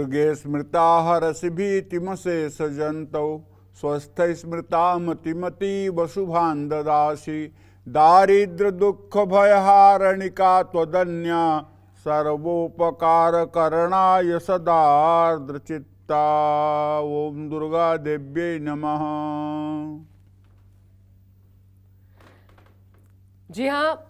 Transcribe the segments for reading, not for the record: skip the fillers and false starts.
दुर्गे स्मृता हरसि भीतिमशेष जन्तौ स्वस्थ स्मृता मतिमती वशुभान् ददासि दारिद्र दुःख भयहारणिका त्वदन्या सर्वोपकार करणाय सदार्द्रचित्ता। ओम दुर्गा देव्यै नमः। जी हाँ,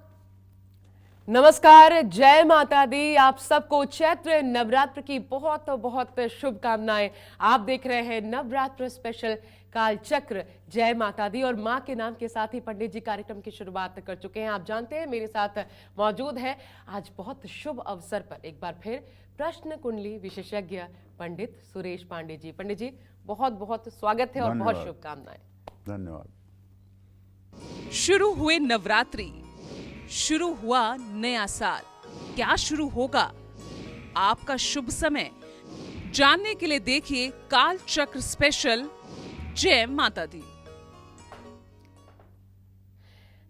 नमस्कार, जय माता दी। आप सबको चैत्र नवरात्र की बहुत बहुत शुभकामनाएं। आप देख रहे हैं नवरात्र स्पेशल कालचक्र। जय माता दी और मां के नाम के साथ ही पंडित जी कार्यक्रम की शुरुआत कर चुके हैं। आप जानते हैं मेरे साथ मौजूद है आज बहुत शुभ अवसर पर एक बार फिर प्रश्न कुंडली विशेषज्ञ पंडित सुरेश पांडे जी। पंडित जी बहुत बहुत स्वागत है और बहुत शुभकामनाएं। धन्यवाद। शुरू हुए नवरात्रि, शुरू हुआ नया साल। क्या शुरू होगा? आपका शुभ समय जानने के लिए देखिए काल चक्र स्पेशल जय माता दी।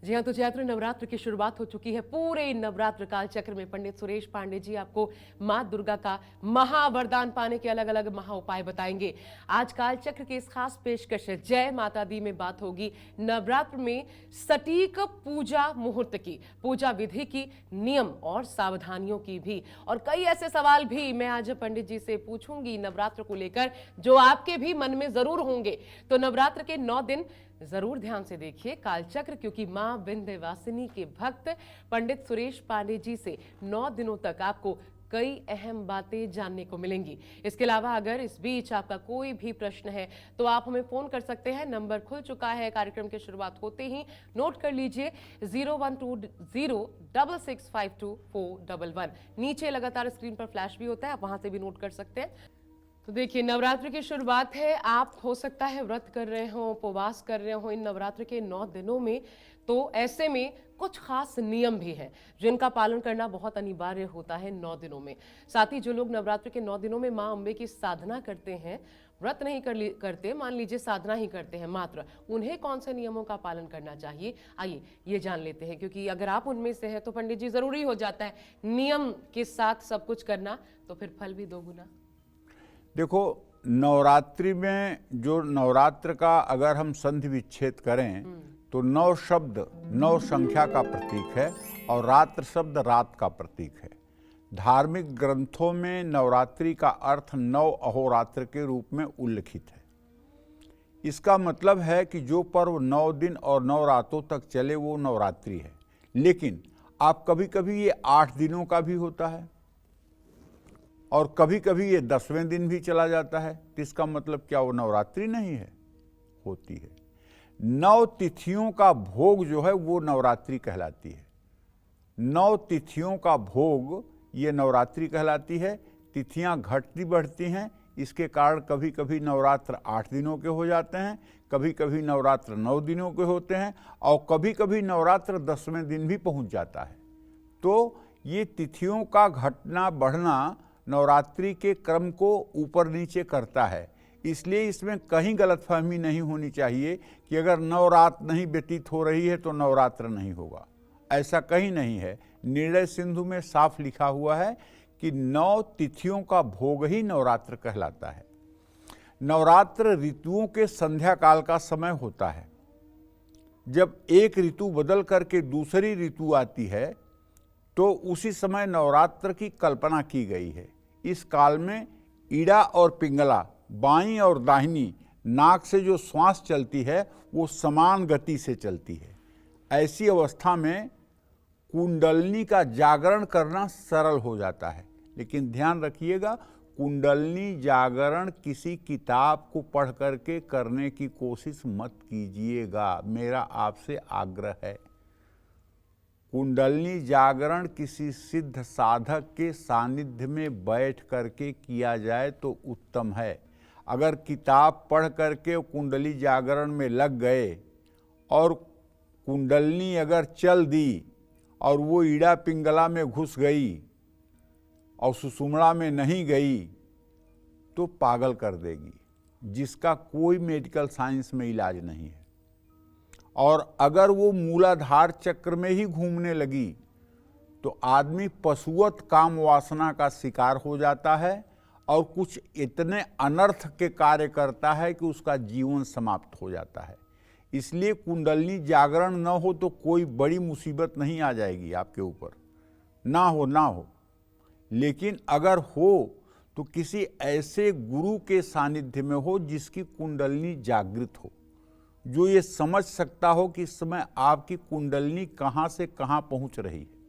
जी हाँ, तो चैत्र नवरात्र की शुरुआत हो चुकी है। पूरे नवरात्र काल चक्र में पंडित सुरेश पांडे जी आपको मां दुर्गा का महावरदान पाने के अलग अलग महा उपाय बताएंगे। आज काल चक्र की इस खास पेशकश जय माता दी में बात होगी नवरात्र में सटीक पूजा मुहूर्त की, पूजा विधि की, नियम और सावधानियों की भी, और कई ऐसे सवाल भी मैं आज पंडित जी से पूछूंगी नवरात्र को लेकर जो आपके भी मन में जरूर होंगे। तो नवरात्र के 9 दिन जरूर ध्यान से देखिए कालचक्र, क्योंकि मां विंध्यवासिनी के भक्त पंडित सुरेश पांडे जी से 9 दिनों तक आपको कई अहम बातें जानने को मिलेंगी। इसके अलावा अगर इस बीच आपका कोई भी प्रश्न है तो आप हमें फोन कर सकते हैं। नंबर खुल चुका है कार्यक्रम की शुरुआत होते ही, नोट कर लीजिए 012066524411। नीचे लगातार स्क्रीन पर फ्लैश भी होता है, आप वहां से भी नोट कर सकते हैं। तो देखिए, नवरात्र की शुरुआत है। आप हो सकता है व्रत कर रहे हो, उपवास कर रहे हो इन नवरात्र के 9 दिनों में, तो ऐसे में कुछ खास नियम भी हैं जिनका पालन करना बहुत अनिवार्य होता है 9 दिनों में। साथ ही जो लोग नवरात्र के 9 दिनों में मां अम्बे की साधना करते हैं, व्रत नहीं करते, मान लीजिए साधना ही करते हैं मात्र, उन्हें कौन से नियमों का पालन करना चाहिए, आइए ये जान लेते हैं। क्योंकि अगर आप उनमें से हैं तो पंडित जी जरूरी हो जाता है नियम के साथ सब कुछ करना, तो फिर फल भी दोगुना। देखो, नवरात्रि में जो नवरात्र का अगर हम संधि विच्छेद करें तो 9 शब्द 9 संख्या का प्रतीक है और रात्र शब्द रात का प्रतीक है। धार्मिक ग्रंथों में नवरात्रि का अर्थ 9 अहोरात्र के रूप में उल्लिखित है। इसका मतलब है कि जो पर्व 9 दिन और 9 रातों तक चले वो नवरात्रि है। लेकिन आप कभी कभी ये 8 दिनों का भी होता है और कभी कभी ये 10वें दिन भी चला जाता है, तो इसका मतलब क्या वो नवरात्रि नहीं है? होती है। 9 तिथियों का भोग जो है वो नवरात्रि कहलाती है। 9 तिथियों का भोग ये नवरात्रि कहलाती है। तिथियां घटती बढ़ती हैं, इसके कारण कभी कभी नवरात्र 8 दिनों के हो जाते हैं, कभी कभी नवरात्र 9 दिनों के होते हैं और कभी कभी नवरात्र 10वें दिन भी पहुंच जाता है। तो ये तिथियों का घटना बढ़ना नवरात्रि के क्रम को ऊपर नीचे करता है। इसलिए इसमें कहीं गलतफहमी नहीं होनी चाहिए कि अगर नवरात नहीं व्यतीत हो रही है तो नवरात्र नहीं होगा। ऐसा कहीं नहीं है। निर्णय सिंधु में साफ लिखा हुआ है कि 9 तिथियों का भोग ही नवरात्र कहलाता है। नवरात्र ऋतुओं के संध्या काल का समय होता है। जब एक ऋतु बदल करके दूसरी ऋतु आती है तो उसी समय नवरात्र की कल्पना की गई है। इस काल में ईड़ा और पिंगला, बाईं और दाहिनी नाक से जो श्वास चलती है वो समान गति से चलती है। ऐसी अवस्था में कुंडलनी का जागरण करना सरल हो जाता है। लेकिन ध्यान रखिएगा, कुंडलनी जागरण किसी किताब को पढ़ करके करने की कोशिश मत कीजिएगा, मेरा आपसे आग्रह है। कुंडलनी जागरण किसी सिद्ध साधक के सानिध्य में बैठ करके किया जाए तो उत्तम है। अगर किताब पढ़ करके कुंडली जागरण में लग गए और कुंडलनी अगर चल दी और वो ईड़ा पिंगला में घुस गई और सुषुम्ना में नहीं गई तो पागल कर देगी, जिसका कोई मेडिकल साइंस में इलाज नहीं है। और अगर वो मूलाधार चक्र में ही घूमने लगी तो आदमी पशुवत काम वासना का शिकार हो जाता है और कुछ इतने अनर्थ के कार्य करता है कि उसका जीवन समाप्त हो जाता है। इसलिए कुंडलनी जागरण न हो तो कोई बड़ी मुसीबत नहीं आ जाएगी आपके ऊपर, ना हो। लेकिन अगर हो तो किसी ऐसे गुरु के सानिध्य में हो जिसकी कुंडलनी जागृत हो, जो ये समझ सकता हो कि इस समय आपकी कुंडलनी कहाँ से कहाँ पहुँच रही है।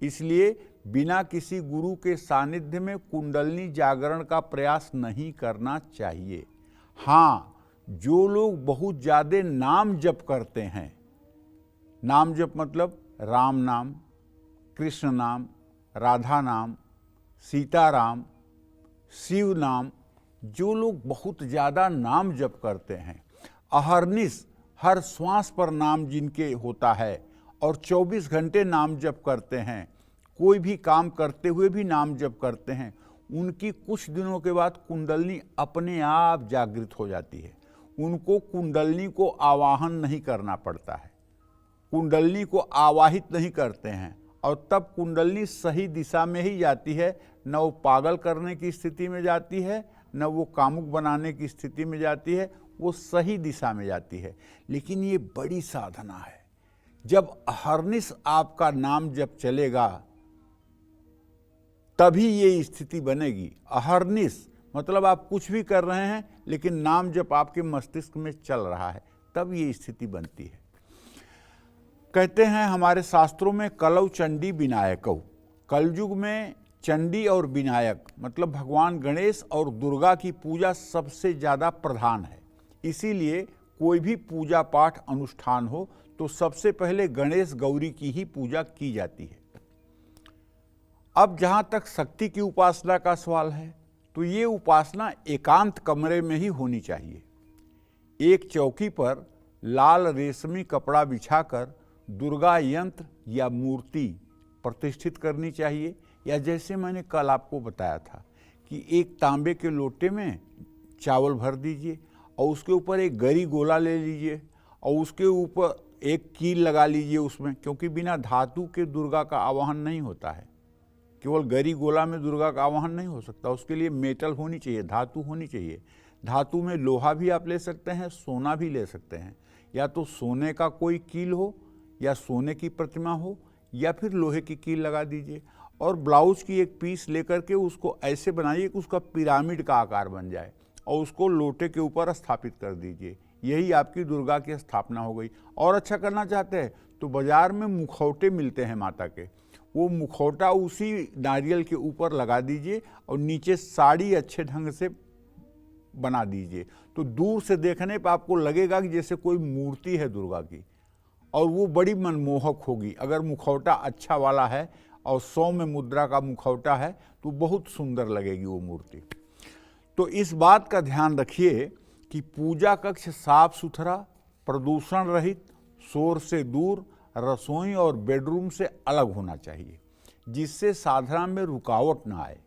इसलिए बिना किसी गुरु के सानिध्य में कुंडलनी जागरण का प्रयास नहीं करना चाहिए। हाँ, जो लोग बहुत ज़्यादा नाम जप करते हैं, नाम जप मतलब राम नाम, कृष्ण नाम, राधा नाम, सीताराम, शिव नाम, जो लोग बहुत ज़्यादा नाम जप करते हैं, अहरनिश हर श्वास पर नाम जिनके होता है और 24 घंटे नाम जप करते हैं, कोई भी काम करते हुए भी नाम जप करते हैं, उनकी कुछ दिनों के बाद कुंडलनी अपने आप जागृत हो जाती है। उनको कुंडलनी को आवाहन नहीं करना पड़ता है, कुंडलनी को आवाहित नहीं करते हैं, और तब कुंडलनी सही दिशा में ही जाती है। न वो पागल करने की स्थिति में जाती है, न वो कामुक बनाने की स्थिति में जाती है, वो सही दिशा में जाती है। लेकिन ये बड़ी साधना है। जब अहरनिश आपका नाम जब चलेगा तभी ये स्थिति बनेगी। अहरनिश मतलब आप कुछ भी कर रहे हैं लेकिन नाम जब आपके मस्तिष्क में चल रहा है, तब ये स्थिति बनती है। कहते हैं हमारे शास्त्रों में कलौ चंडी विनायकौ, कलयुग में चंडी और विनायक मतलब भगवान गणेश और दुर्गा की पूजा सबसे ज़्यादा प्रधान है। इसीलिए कोई भी पूजा पाठ अनुष्ठान हो तो सबसे पहले गणेश गौरी की ही पूजा की जाती है। अब जहाँ तक शक्ति की उपासना का सवाल है, तो ये उपासना एकांत कमरे में ही होनी चाहिए। एक चौकी पर लाल रेशमी कपड़ा बिछाकर दुर्गा यंत्र या मूर्ति प्रतिष्ठित करनी चाहिए, या जैसे मैंने कल आपको बताया था कि एक तांबे के लोटे में चावल भर दीजिए और उसके ऊपर एक गरी गोला ले लीजिए और उसके ऊपर एक कील लगा लीजिए उसमें, क्योंकि बिना धातु के दुर्गा का आवाहन नहीं होता है। केवल गरी गोला में दुर्गा का आवाहन नहीं हो सकता, उसके लिए मेटल होनी चाहिए, धातु होनी चाहिए। धातु में लोहा भी आप ले सकते हैं, सोना भी ले सकते हैं, या तो सोने का कोई कील हो या सोने की प्रतिमा हो या फिर लोहे की कील लगा दीजिए और ब्लाउज की एक पीस लेकर के उसको ऐसे बनाइए कि उसका पिरामिड का आकार बन जाए और उसको लोटे के ऊपर स्थापित कर दीजिए। यही आपकी दुर्गा की स्थापना हो गई। और अच्छा करना चाहते हैं तो बाजार में मुखौटे मिलते हैं माता के, वो मुखौटा उसी नारियल के ऊपर लगा दीजिए और नीचे साड़ी अच्छे ढंग से बना दीजिए, तो दूर से देखने पर आपको लगेगा कि जैसे कोई मूर्ति है दुर्गा की, और वो बड़ी मनमोहक होगी। अगर मुखौटा अच्छा वाला है और 100 में मुद्रा का मुखौटा है तो बहुत सुंदर लगेगी वो मूर्ति। तो इस बात का ध्यान रखिए कि पूजा कक्ष साफ सुथरा, प्रदूषण रहित, शोर से दूर, रसोई और बेडरूम से अलग होना चाहिए, जिससे साधना में रुकावट ना आए।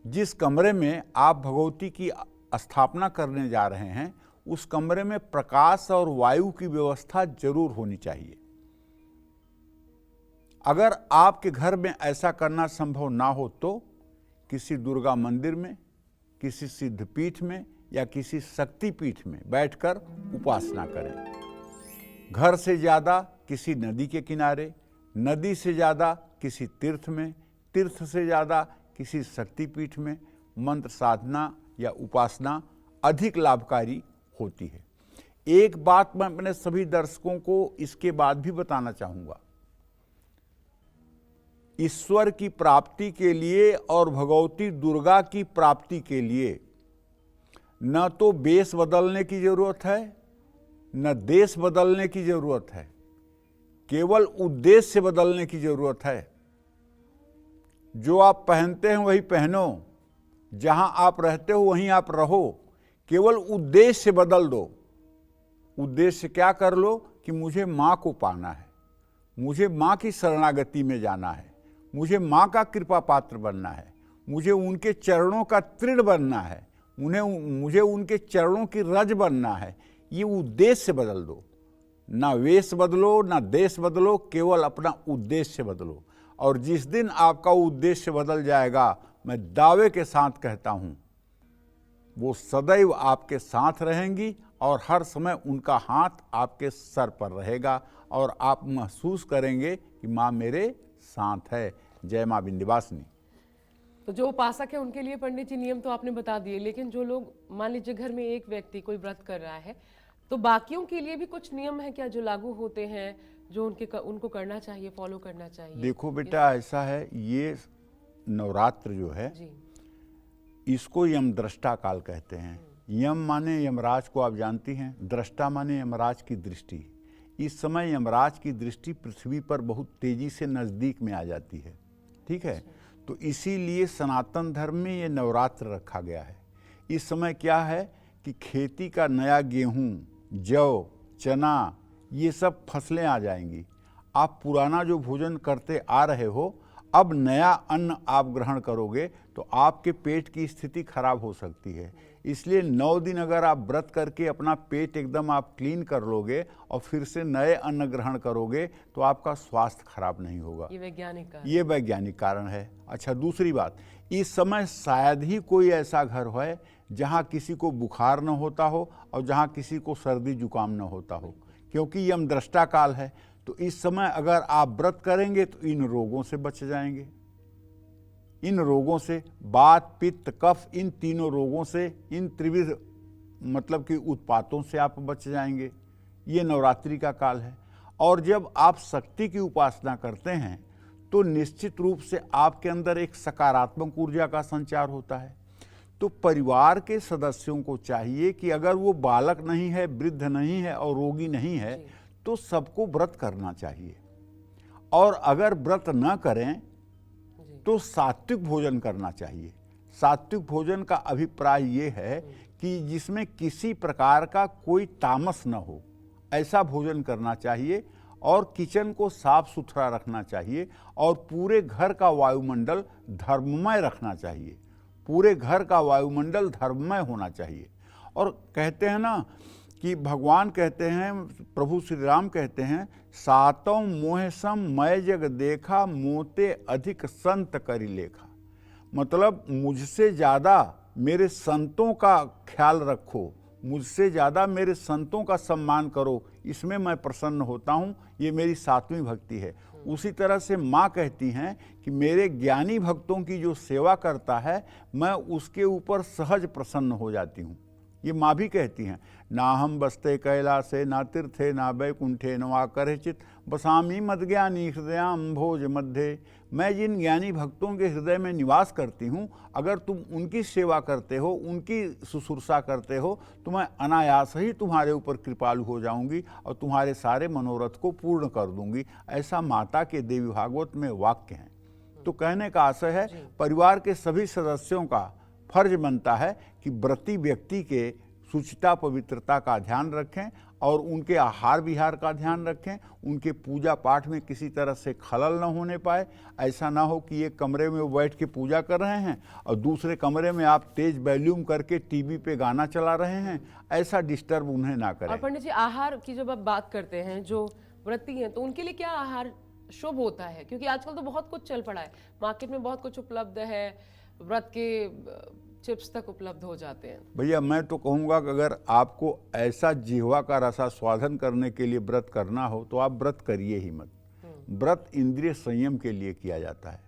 जिस कमरे में आप भगवती की स्थापना करने जा रहे हैं उस कमरे में प्रकाश और वायु की व्यवस्था जरूर होनी चाहिए। अगर आपके घर में ऐसा करना संभव ना हो तो किसी दुर्गा मंदिर में, किसी सिद्धपीठ में या किसी शक्तिपीठ में बैठकर उपासना करें। घर से ज़्यादा किसी नदी के किनारे, नदी से ज़्यादा किसी तीर्थ में, तीर्थ से ज़्यादा किसी शक्तिपीठ में मंत्र साधना या उपासना अधिक लाभकारी होती है। एक बात मैं अपने सभी दर्शकों को इसके बाद भी बताना चाहूँगा, ईश्वर की प्राप्ति के लिए और भगवती दुर्गा की प्राप्ति के लिए न तो वेश बदलने की जरूरत है न देश बदलने की जरूरत है, केवल उद्देश्य बदलने की जरूरत है। जो आप पहनते हैं वही पहनो, जहां आप रहते हो वहीं आप रहो, केवल उद्देश्य बदल दो। उद्देश्य क्या कर लो कि मुझे माँ को पाना है, मुझे माँ की शरणागति में जाना है, मुझे माँ का कृपा पात्र बनना है, मुझे उनके चरणों का तृण बनना है, मुझे उनके चरणों की रज बनना है। ये उद्देश्य बदल दो, ना वेश बदलो ना देश बदलो, केवल अपना उद्देश्य बदलो। और जिस दिन आपका उद्देश्य बदल जाएगा मैं दावे के साथ कहता हूं, वो सदैव आपके साथ रहेंगी और हर समय उनका हाथ आपके सर पर रहेगा और आप महसूस करेंगे कि माँ मेरे साथ है। जय माँ विंध्यवासिनी। तो जो उपासक है उनके लिए पंडित जी नियम तो आपने बता दिए, लेकिन जो लोग मान लीजिए घर में एक व्यक्ति कोई व्रत कर रहा है, तो बाकियों के लिए भी कुछ नियम है क्या जो लागू होते हैं, जो उनको करना चाहिए, फॉलो करना चाहिए? देखो बेटा, ऐसा है, ये नवरात्र जो है जी। इसको यम दृष्टा काल कहते हैं। यम माने यमराज को आप जानती हैं, दृष्टा माने यमराज की दृष्टि। इस समय यमराज की दृष्टि पृथ्वी पर बहुत तेजी से नजदीक में आ जाती है, ठीक है। तो इसीलिए सनातन धर्म में ये नवरात्र रखा गया है। इस समय क्या है कि खेती का नया गेहूं, जौ, चना, ये सब फसलें आ जाएंगी। आप पुराना जो भोजन करते आ रहे हो, अब नया अन्न आप ग्रहण करोगे तो आपके पेट की स्थिति खराब हो सकती है। इसलिए 9 दिन अगर आप व्रत करके अपना पेट एकदम आप क्लीन कर लोगे और फिर से नए अन्न ग्रहण करोगे तो आपका स्वास्थ्य खराब नहीं होगा। ये वैज्ञानिक कारण है। अच्छा, दूसरी बात, इस समय शायद ही कोई ऐसा घर हो जहाँ किसी को बुखार न होता हो और जहाँ किसी को सर्दी जुकाम न होता हो, क्योंकि यम दृष्टा काल है। तो इस समय अगर आप व्रत करेंगे तो इन रोगों से बच जाएंगे। इन रोगों से, वात, पित्त, कफ, इन तीनों रोगों से, इन त्रिविध मतलब कि उत्पातों से आप बच जाएंगे। ये नवरात्रि का काल है। और जब आप शक्ति की उपासना करते हैं तो निश्चित रूप से आपके अंदर एक सकारात्मक ऊर्जा का संचार होता है। तो परिवार के सदस्यों को चाहिए कि अगर वो बालक नहीं है, वृद्ध नहीं है और रोगी नहीं है, तो सबको व्रत करना चाहिए। और अगर व्रत न करें तो सात्विक भोजन करना चाहिए। सात्विक भोजन का अभिप्राय ये है कि जिसमें किसी प्रकार का कोई तामस न हो, ऐसा भोजन करना चाहिए। और किचन को साफ सुथरा रखना चाहिए और पूरे घर का वायुमंडल धर्ममय रखना चाहिए। पूरे घर का वायुमंडल धर्ममय होना चाहिए। और कहते हैं ना कि भगवान कहते हैं, प्रभु श्री राम कहते हैं, सातों मोह सम मैं जग देखा, मोते अधिक संत करी लेखा। मतलब मुझसे ज़्यादा मेरे संतों का ख्याल रखो, मुझसे ज़्यादा मेरे संतों का सम्मान करो, इसमें मैं प्रसन्न होता हूँ। ये मेरी सातवीं भक्ति है। उसी तरह से माँ कहती हैं कि मेरे ज्ञानी भक्तों की जो सेवा करता है, मैं उसके ऊपर सहज प्रसन्न हो जाती हूँ। ये माँ भी कहती हैं, ना हम बसते कैलासे, ना तीर्थे, ना बैकुंठे, न वा करचित बसामी मदज्ञानी हृदयाम भोज मध्य। मैं जिन ज्ञानी भक्तों के हृदय में निवास करती हूँ, अगर तुम उनकी सेवा करते हो, उनकी शुश्रूषा करते हो, तो मैं अनायास ही तुम्हारे ऊपर कृपालु हो जाऊंगी और तुम्हारे सारे मनोरथ को पूर्ण कर दूंगी। ऐसा माता के देवी भागवत में वाक्य हैं। तो कहने का आशय है, परिवार के सभी सदस्यों का फर्ज बनता है कि व्रती व्यक्ति के शुचिता पवित्रता का ध्यान रखें और उनके आहार विहार का ध्यान रखें। उनके पूजा पाठ में किसी तरह से खलल न होने पाए। ऐसा ना हो कि एक कमरे में वो बैठ के पूजा कर रहे हैं और दूसरे कमरे में आप तेज वॉल्यूम करके टीवी पे गाना चला रहे हैं। ऐसा डिस्टर्ब उन्हें ना करें। और पंडित जी, आहार की जब आप बात करते हैं, जो व्रती हैं, तो उनके लिए क्या आहार शुभ होता है? क्योंकि आजकल तो बहुत कुछ चल पड़ा है, मार्केट में बहुत कुछ उपलब्ध है, व्रत के चिप्स तक उपलब्ध हो जाते हैं। भैया, मैं तो कहूँगा कि अगर आपको ऐसा जिह्वा का रसास्वादन करने के लिए व्रत करना हो तो आप व्रत करिए ही मत। व्रत इंद्रिय संयम के लिए किया जाता है।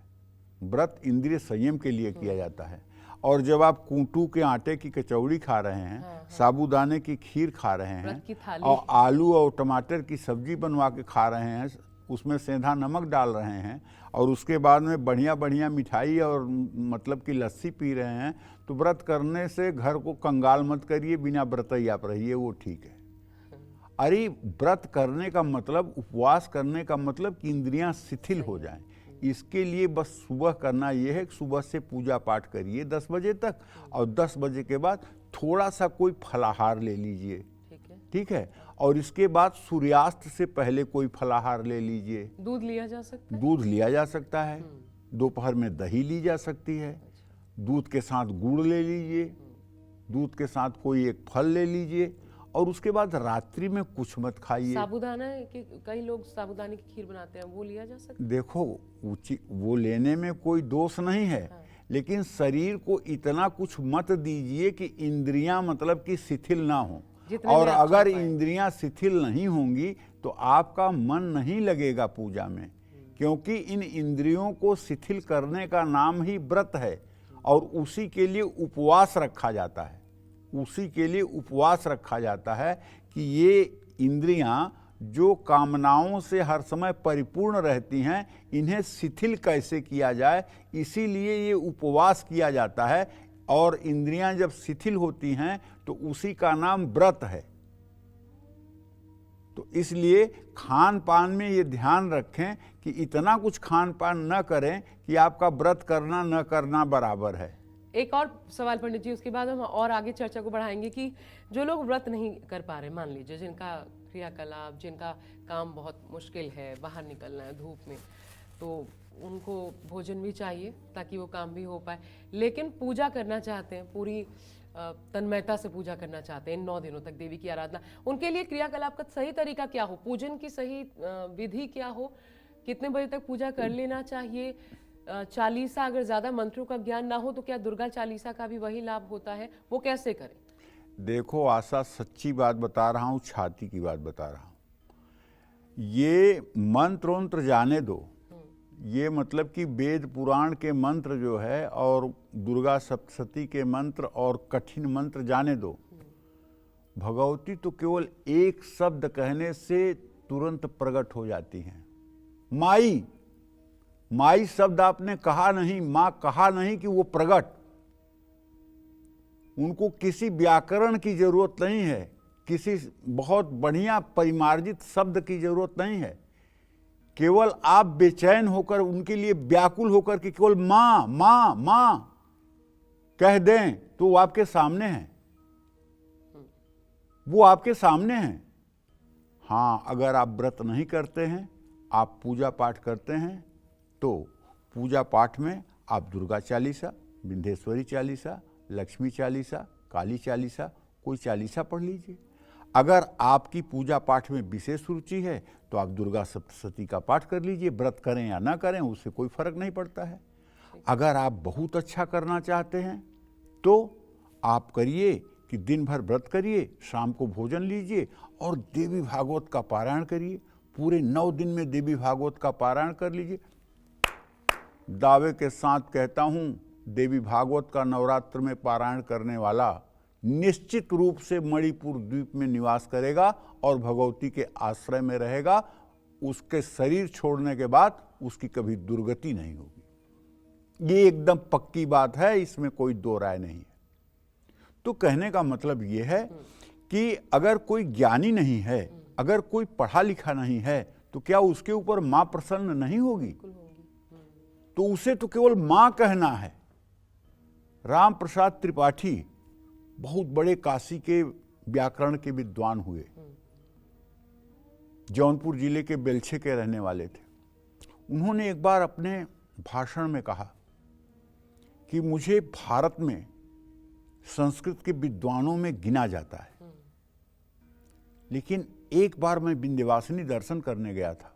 व्रत इंद्रिय संयम के लिए किया जाता है। और जब आप कूटू के आटे की कचौड़ी खा रहे हैं, साबूदाने की खीर खा रहे हैं और आलू और टमाटर की सब्जी बनवा के खा रहे हैं, उसमें सेंधा नमक डाल रहे हैं और उसके बाद में बढ़िया बढ़िया मिठाई और मतलब कि लस्सी पी रहे हैं, तो व्रत करने से घर को कंगाल मत करिए, बिना व्रत ही आप रहिए, वो ठीक है। अरे व्रत करने का मतलब, उपवास करने का मतलब कि इंद्रियां शिथिल हो जाएं। इसके लिए बस सुबह करना यह है कि सुबह से पूजा पाठ करिए 10 बजे तक और 10 बजे के बाद थोड़ा सा कोई फलाहार ले लीजिए, ठीक है। और इसके बाद सूर्यास्त से पहले कोई फलाहार ले लीजिए। दूध लिया जा सकता है? दूध लिया जा सकता है। दोपहर में दही ली जा सकती है। दूध के साथ गुड़ ले लीजिए। दूध के साथ कोई एक फल ले लीजिए और उसके बाद रात्रि में कुछ मत खाइए। साबूदाना के कई लोग साबूदाने की खीर बनाते हैं, वो लिया जा सकता है? देखो, वो लेने में कोई दोष नहीं है, लेकिन शरीर को इतना कुछ मत दीजिए कि इंद्रियां मतलब कि शिथिल ना हो। जितने और में आप अगर चल पाएं। इंद्रियां शिथिल नहीं होंगी तो आपका मन नहीं लगेगा पूजा में, क्योंकि इन इंद्रियों को शिथिल करने का नाम ही व्रत है। और उसी के लिए उपवास रखा जाता है, उसी के लिए उपवास रखा जाता है कि ये इंद्रियां जो कामनाओं से हर समय परिपूर्ण रहती हैं, इन्हें शिथिल कैसे किया जाए, इसीलिए ये उपवास किया जाता है। और इंद्रियां जब शिथिल होती हैं तो उसी का नाम व्रत है। तो इसलिए खान पान में ये ध्यान रखें कि इतना कुछ खान पान न करें कि आपका व्रत करना न करना बराबर है। एक और सवाल पंडित जी, उसके बाद हम और आगे चर्चा को बढ़ाएंगे कि जो लोग व्रत नहीं कर पा रहे, मान लीजिए जिनका क्रियाकलाप, जिनका काम बहुत मुश्किल है, बाहर निकलना है धूप में, तो उनको भोजन भी चाहिए ताकि वो काम भी हो पाए, लेकिन पूजा करना चाहते हैं, पूरी तन्मयता से पूजा करना चाहते हैं 9 दिनों तक देवी की आराधना, उनके लिए क्रियाकलाप का सही तरीका क्या हो, पूजन की सही विधि क्या हो, कितने बजे तक पूजा कर लेना चाहिए, चालीसा, अगर ज्यादा मंत्रों का ज्ञान ना हो तो क्या दुर्गा चालीसा का भी वही लाभ होता है, वो कैसे करें? देखो आशा, सच्ची बात बता रहा हूँ, छाती की बात बता रहा हूँ। ये मंत्र जाने दो, ये मतलब कि वेद पुराण के मंत्र जो है और दुर्गा सप्तशती के मंत्र और कठिन मंत्र जाने दो। भगवती तो केवल एक शब्द कहने से तुरंत प्रकट हो जाती हैं। माई, माई शब्द आपने कहा नहीं, मां कहा नहीं कि वो प्रकट। उनको किसी व्याकरण की जरूरत नहीं है, किसी बहुत बढ़िया परिमार्जित शब्द की जरूरत नहीं है। केवल आप बेचैन होकर, उनके लिए व्याकुल होकर कि केवल मां मां मां कह दें तो वो आपके सामने है, वो आपके सामने है। हाँ, अगर आप व्रत नहीं करते हैं, आप पूजा पाठ करते हैं, तो पूजा पाठ में आप दुर्गा चालीसा, विंध्येश्वरी चालीसा, लक्ष्मी चालीसा, काली चालीसा, कोई चालीसा पढ़ लीजिए। अगर आपकी पूजा पाठ में विशेष रुचि है तो आप दुर्गा सप्तशती का पाठ कर लीजिए। व्रत करें या ना करें उससे कोई फर्क नहीं पड़ता है। अगर आप बहुत अच्छा करना चाहते हैं तो आप करिए कि दिन भर व्रत करिए, शाम को भोजन लीजिए और देवी भागवत का पारायण करिए। पूरे 9 दिन में देवी भागवत का पारायण कर लीजिए। दावे के साथ कहता हूँ, देवी भागवत का नवरात्र में पारायण करने वाला निश्चित रूप से मणिपुर द्वीप में निवास करेगा और भगवती के आश्रय में रहेगा। उसके शरीर छोड़ने के बाद उसकी कभी दुर्गति नहीं होगी। ये एकदम पक्की बात है, इसमें कोई दो राय नहीं है। तो कहने का मतलब ये है कि अगर कोई ज्ञानी नहीं है, अगर कोई पढ़ा लिखा नहीं है, तो क्या उसके ऊपर मां प्रसन्न नहीं होगी? तो उसे तो केवल मां कहना है। राम प्रसाद त्रिपाठी बहुत बड़े काशी के व्याकरण के विद्वान हुए, जौनपुर जिले के बेलछे के रहने वाले थे। उन्होंने एक बार अपने भाषण में कहा कि मुझे भारत में संस्कृत के विद्वानों में गिना जाता है, लेकिन एक बार मैं विंध्यवासिनी दर्शन करने गया था।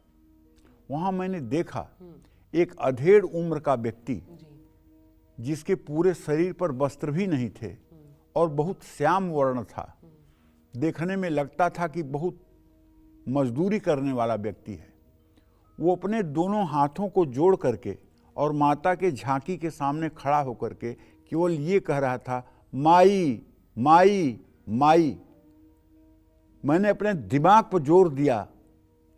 वहां मैंने देखा एक अधेड़ उम्र का व्यक्ति, जिसके पूरे शरीर पर वस्त्र भी नहीं थे और बहुत श्याम वर्ण था। देखने में लगता था कि बहुत मजदूरी करने वाला व्यक्ति है। वो अपने दोनों हाथों को जोड़ करके और माता के झांकी के सामने खड़ा होकर के केवल ये कह रहा था, माई माई माई। मैंने अपने दिमाग पर जोर दिया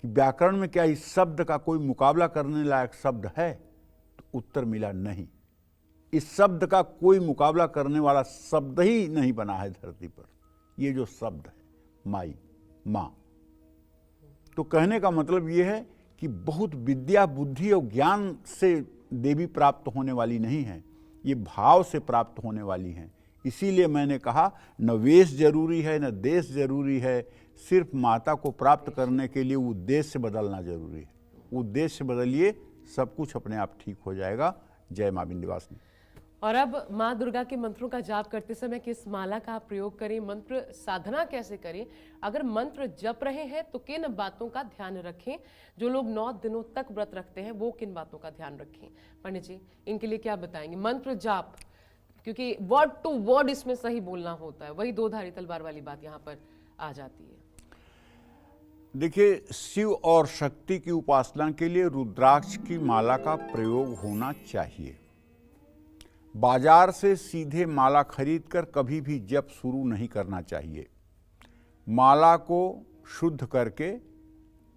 कि व्याकरण में क्या इस शब्द का कोई मुकाबला करने लायक शब्द है? तो उत्तर मिला नहीं। इस शब्द का कोई मुकाबला करने वाला शब्द ही नहीं बना है धरती पर, ये जो शब्द है माई, माँ। तो कहने का मतलब ये है कि बहुत विद्या, बुद्धि और ज्ञान से देवी प्राप्त होने वाली नहीं है, ये भाव से प्राप्त होने वाली हैं। इसीलिए मैंने कहा, न वेश जरूरी है, न देश जरूरी है, सिर्फ माता को प्राप्त करने के लिए उद्देश्य बदलना जरूरी है। उद्देश्य बदलिए, सब कुछ अपने आप ठीक हो जाएगा। जय मां विंध्यवासिनी। और अब माँ दुर्गा के मंत्रों का जाप करते समय किस माला का आप प्रयोग करें, मंत्र साधना कैसे करें, अगर मंत्र जप रहे हैं तो किन बातों का ध्यान रखें, जो लोग 9 दिनों तक व्रत रखते हैं वो किन बातों का ध्यान रखें। पंडित जी इनके लिए क्या बताएंगे? मंत्र जाप, क्योंकि वर्ड टू वर्ड इसमें सही बोलना होता है, वही दो धारी तलवार वाली बात यहाँ पर आ जाती है। देखिए, शिव और शक्ति की उपासना के लिए रुद्राक्ष की माला का प्रयोग होना चाहिए। बाजार से सीधे माला खरीदकर कभी भी जप शुरू नहीं करना चाहिए। माला को शुद्ध करके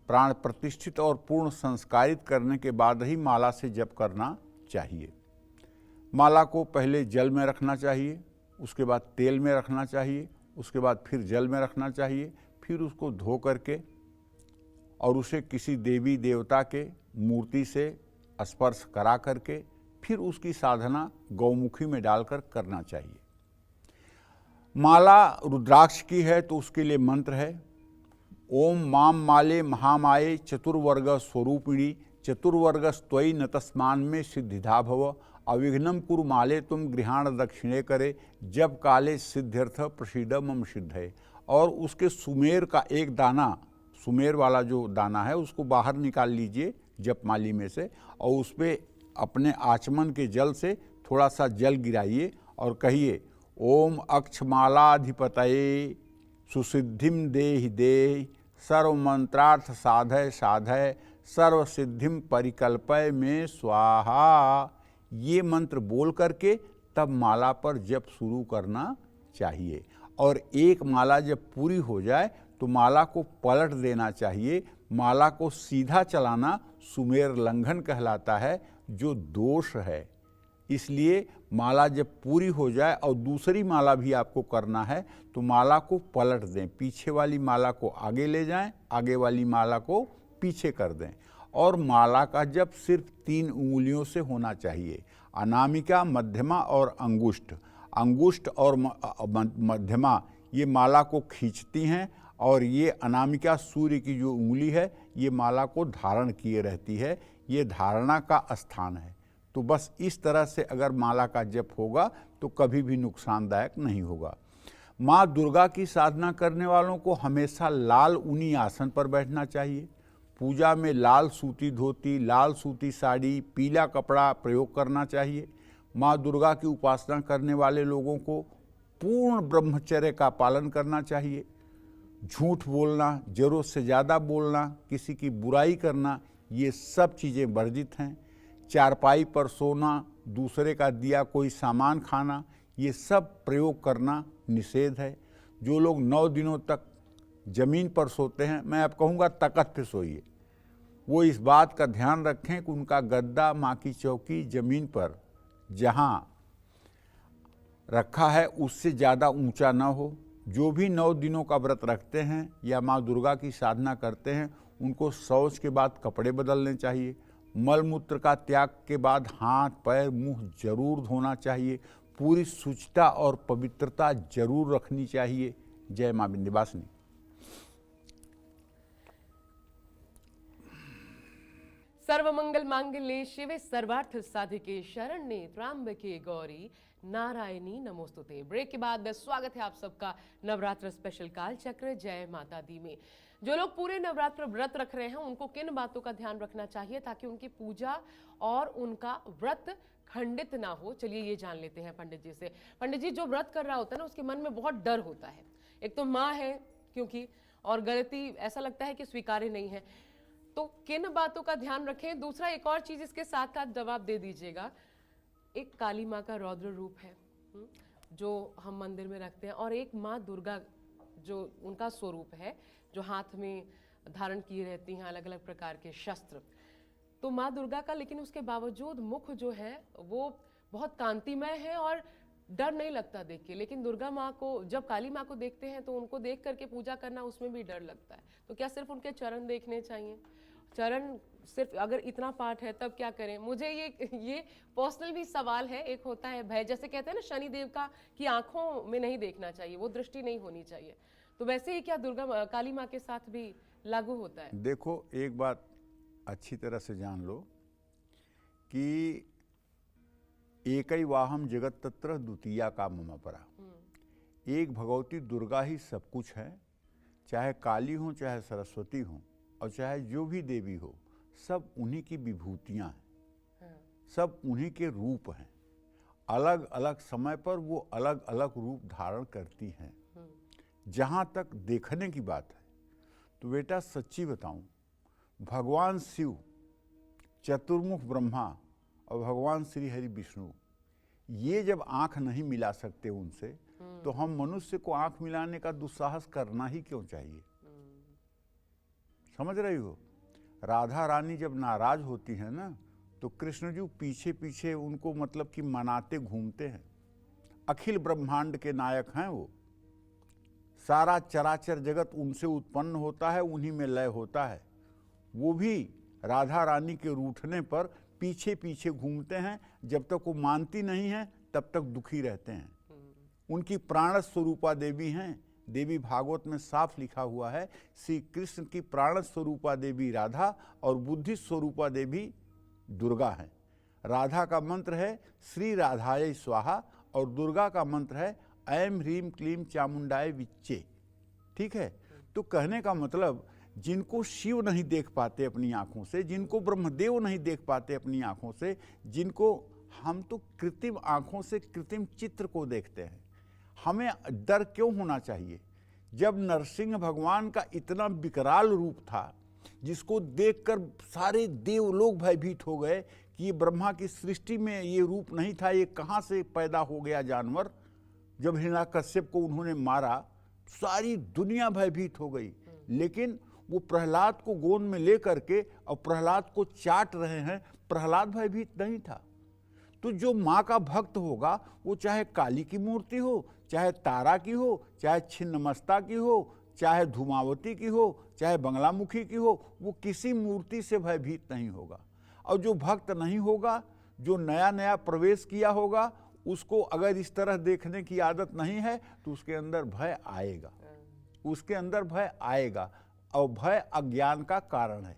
प्राण प्रतिष्ठित और पूर्ण संस्कारित करने के बाद ही माला से जप करना चाहिए। माला को पहले जल में रखना चाहिए, उसके बाद तेल में रखना चाहिए, उसके बाद फिर जल में रखना चाहिए, फिर उसको धो करके और उसे किसी देवी देवता के मूर्ति से स्पर्श करा करके फिर उसकी साधना गौमुखी में डालकर करना चाहिए। माला रुद्राक्ष की है तो उसके लिए मंत्र है, ओम माम माले महामाये चतुर्वर्ग स्वरूपिणी चतुर्वर्ग स्त्वयि न तस्मान में सिद्धिधा भव अविघ्नम कुरु माले तुम गृहाण दक्षिणे करे जब काले सिद्ध्यर्थ प्रसिद्ध मम सिद्ध है। और उसके सुमेर का एक दाना, सुमेर वाला जो दाना है उसको बाहर निकाल लीजिए जपमाली में से और उस पर अपने आचमन के जल से थोड़ा सा जल गिराइए और कहिए ओम अक्षमालाधिपतये सुसिद्धिम देहि देहि सर्व मंत्रार्थ साधय साधय सर्व सिद्धिम परिकल्पय में स्वाहा। ये मंत्र बोल करके तब माला पर जप शुरू करना चाहिए। और एक माला जब पूरी हो जाए तो माला को पलट देना चाहिए। माला को सीधा चलाना सुमेर लंघन कहलाता है, जो दोष है। इसलिए माला जब पूरी हो जाए और दूसरी माला भी आपको करना है तो माला को पलट दें, पीछे वाली माला को आगे ले जाएं, आगे वाली माला को पीछे कर दें। और माला का जप सिर्फ 3 उंगलियों से होना चाहिए, अनामिका, मध्यमा और अंगुष्ठ। अंगुष्ठ और मध्यमा ये माला को खींचती हैं और ये अनामिका सूर्य की जो उंगली है ये माला को धारण किए रहती है, ये धारणा का स्थान है। तो बस इस तरह से अगर माला का जप होगा तो कभी भी नुकसानदायक नहीं होगा। माँ दुर्गा की साधना करने वालों को हमेशा लाल ऊनी आसन पर बैठना चाहिए। पूजा में लाल सूती धोती, लाल सूती साड़ी, पीला कपड़ा प्रयोग करना चाहिए। माँ दुर्गा की उपासना करने वाले लोगों को पूर्ण ब्रह्मचर्य का पालन करना चाहिए। झूठ बोलना, जरूरत से ज़्यादा बोलना, किसी की बुराई करना, ये सब चीज़ें वर्जित हैं। चारपाई पर सोना, दूसरे का दिया कोई सामान खाना, ये सब प्रयोग करना निषेध है। जो लोग 9 दिनों तक जमीन पर सोते हैं, मैं अब कहूँगा तकत पे सोइए, वो इस बात का ध्यान रखें कि उनका गद्दा, माँ की चौकी जमीन पर जहाँ रखा है उससे ज़्यादा ऊंचा ना हो। जो भी 9 दिनों का व्रत रखते हैं या माँ दुर्गा की साधना करते हैं उनको शौच के बाद कपड़े बदलने चाहिए। मल मूत्र का त्याग के बाद हाथ, पैर, मुंह जरूर धोना चाहिए। पूरी शुचिता और पवित्रता जरूर रखनी चाहिए। जय माँ विंध्यवासिनी। सर्वमंगल मांगल्ये शिवे सर्वार्थ साधिके शरण्ये त्र्यंबके गौरी नारायणी नमोस्तुते। ब्रेक के बाद स्वागत है आप सबका नवरात्र स्पेशल काल चक्र जय माता दी में। जो लोग पूरे नवरात्र व्रत रख रहे हैं उनको किन बातों का ध्यान रखना चाहिए ताकि उनकी पूजा और उनका व्रत खंडित ना हो, चलिए ये जान लेते हैं पंडित जी से। पंडित जी, जो व्रत कर रहा होता है ना उसके मन में बहुत डर होता है। एक तो माँ है क्योंकि, और गलती ऐसा लगता है कि स्वीकार्य नहीं है, तो किन बातों का ध्यान रखें? दूसरा एक और चीज इसके साथ साथ जवाब दे दीजिएगा। एक काली माँ का रौद्र रूप है जो हम मंदिर में रखते हैं, और एक माँ दुर्गा जो उनका स्वरूप है जो हाथ में धारण किए रहती हैं अलग अलग प्रकार के शस्त्र। तो माँ दुर्गा का लेकिन उसके बावजूद मुख जो है वो बहुत कांतिमय है और डर नहीं लगता देख के। लेकिन दुर्गा माँ को, जब काली माँ को देखते हैं तो उनको देख करके पूजा करना उसमें भी डर लगता है। तो क्या सिर्फ उनके चरण देखने चाहिए? चरण सिर्फ अगर इतना पाठ है तब क्या करें? मुझे ये पर्सनल भी सवाल है। एक होता है भय, जैसे कहते हैं ना शनि देव का कि आंखों में नहीं देखना चाहिए, वो दृष्टि नहीं होनी चाहिए, तो वैसे ही क्या दुर्गा काली माँ के साथ भी लागू होता है? देखो, एक बात अच्छी तरह से जान लो कि एकैवाहम जगत तत्र द्वितीया का मम परा। एक भगवती दुर्गा ही सब कुछ है, चाहे काली हो, चाहे सरस्वती हो, और चाहे जो भी देवी हो, सब उन्हीं की विभूतियां हैं, सब उन्हीं के रूप हैं। अलग अलग समय पर वो अलग अलग रूप धारण करती हैं। जहाँ तक देखने की बात है तो बेटा सच्ची बताऊं, भगवान शिव, चतुर्मुख ब्रह्मा और भगवान श्री हरि विष्णु, ये जब आंख नहीं मिला सकते उनसे, तो हम मनुष्य को आंख मिलाने का दुस्साहस करना ही क्यों चाहिए? समझ रही हो? राधा रानी जब नाराज होती है ना, तो कृष्ण जी पीछे पीछे उनको मतलब कि मनाते घूमते हैं। अखिल ब्रह्मांड के नायक हैं वो। सारा चराचर जगत उनसे उत्पन्न होता है, उन्हीं में लय होता है। वो भी राधा रानी के रूठने पर पीछे पीछे घूमते हैं। जब तक वो मानती नहीं है तब तक दुखी रहते हैं। उनकी प्राण स्वरूपा देवी हैं। देवी भागवत में साफ लिखा हुआ है, श्री कृष्ण की प्राण स्वरूपा देवी राधा और बुद्धि स्वरूपा देवी दुर्गा है। राधा का मंत्र है श्री राधाय स्वाहा और दुर्गा का मंत्र है ऐम ह्रीम क्लीम चामुंडाय विच्चे। ठीक है? तो कहने का मतलब, जिनको शिव नहीं देख पाते अपनी आंखों से, जिनको ब्रह्मदेव नहीं देख पाते अपनी आंखों से, जिनको हम तो कृत्रिम आंखों से कृत्रिम चित्र को देखते हैं। हमें डर क्यों होना चाहिए? जब नरसिंह भगवान का इतना विकराल रूप था, जिसको देखकर सारे देवलोग भयभीत हो गए कि ये ब्रह्मा की सृष्टि में ये रूप नहीं था, ये कहाँ से पैदा हो गया जानवर। जब हिरण्यकश्यप को उन्होंने मारा, सारी दुनिया भयभीत हो गई। लेकिन वो प्रहलाद को गोद में ले करके और प्रहलाद को चाट रहे हैं, प्रहलाद भयभीत नहीं था। तो जो माँ का भक्त होगा, वो चाहे काली की मूर्ति हो, चाहे तारा की हो, चाहे छिन्नमस्ता की हो, चाहे धूमावती की हो, चाहे बंगलामुखी की हो, वो किसी मूर्ति से भयभीत नहीं होगा। और जो भक्त नहीं होगा, जो नया नया प्रवेश किया होगा, उसको अगर इस तरह देखने की आदत नहीं है तो उसके अंदर भय आएगा, उसके अंदर भय आएगा। और भय अज्ञान का कारण है।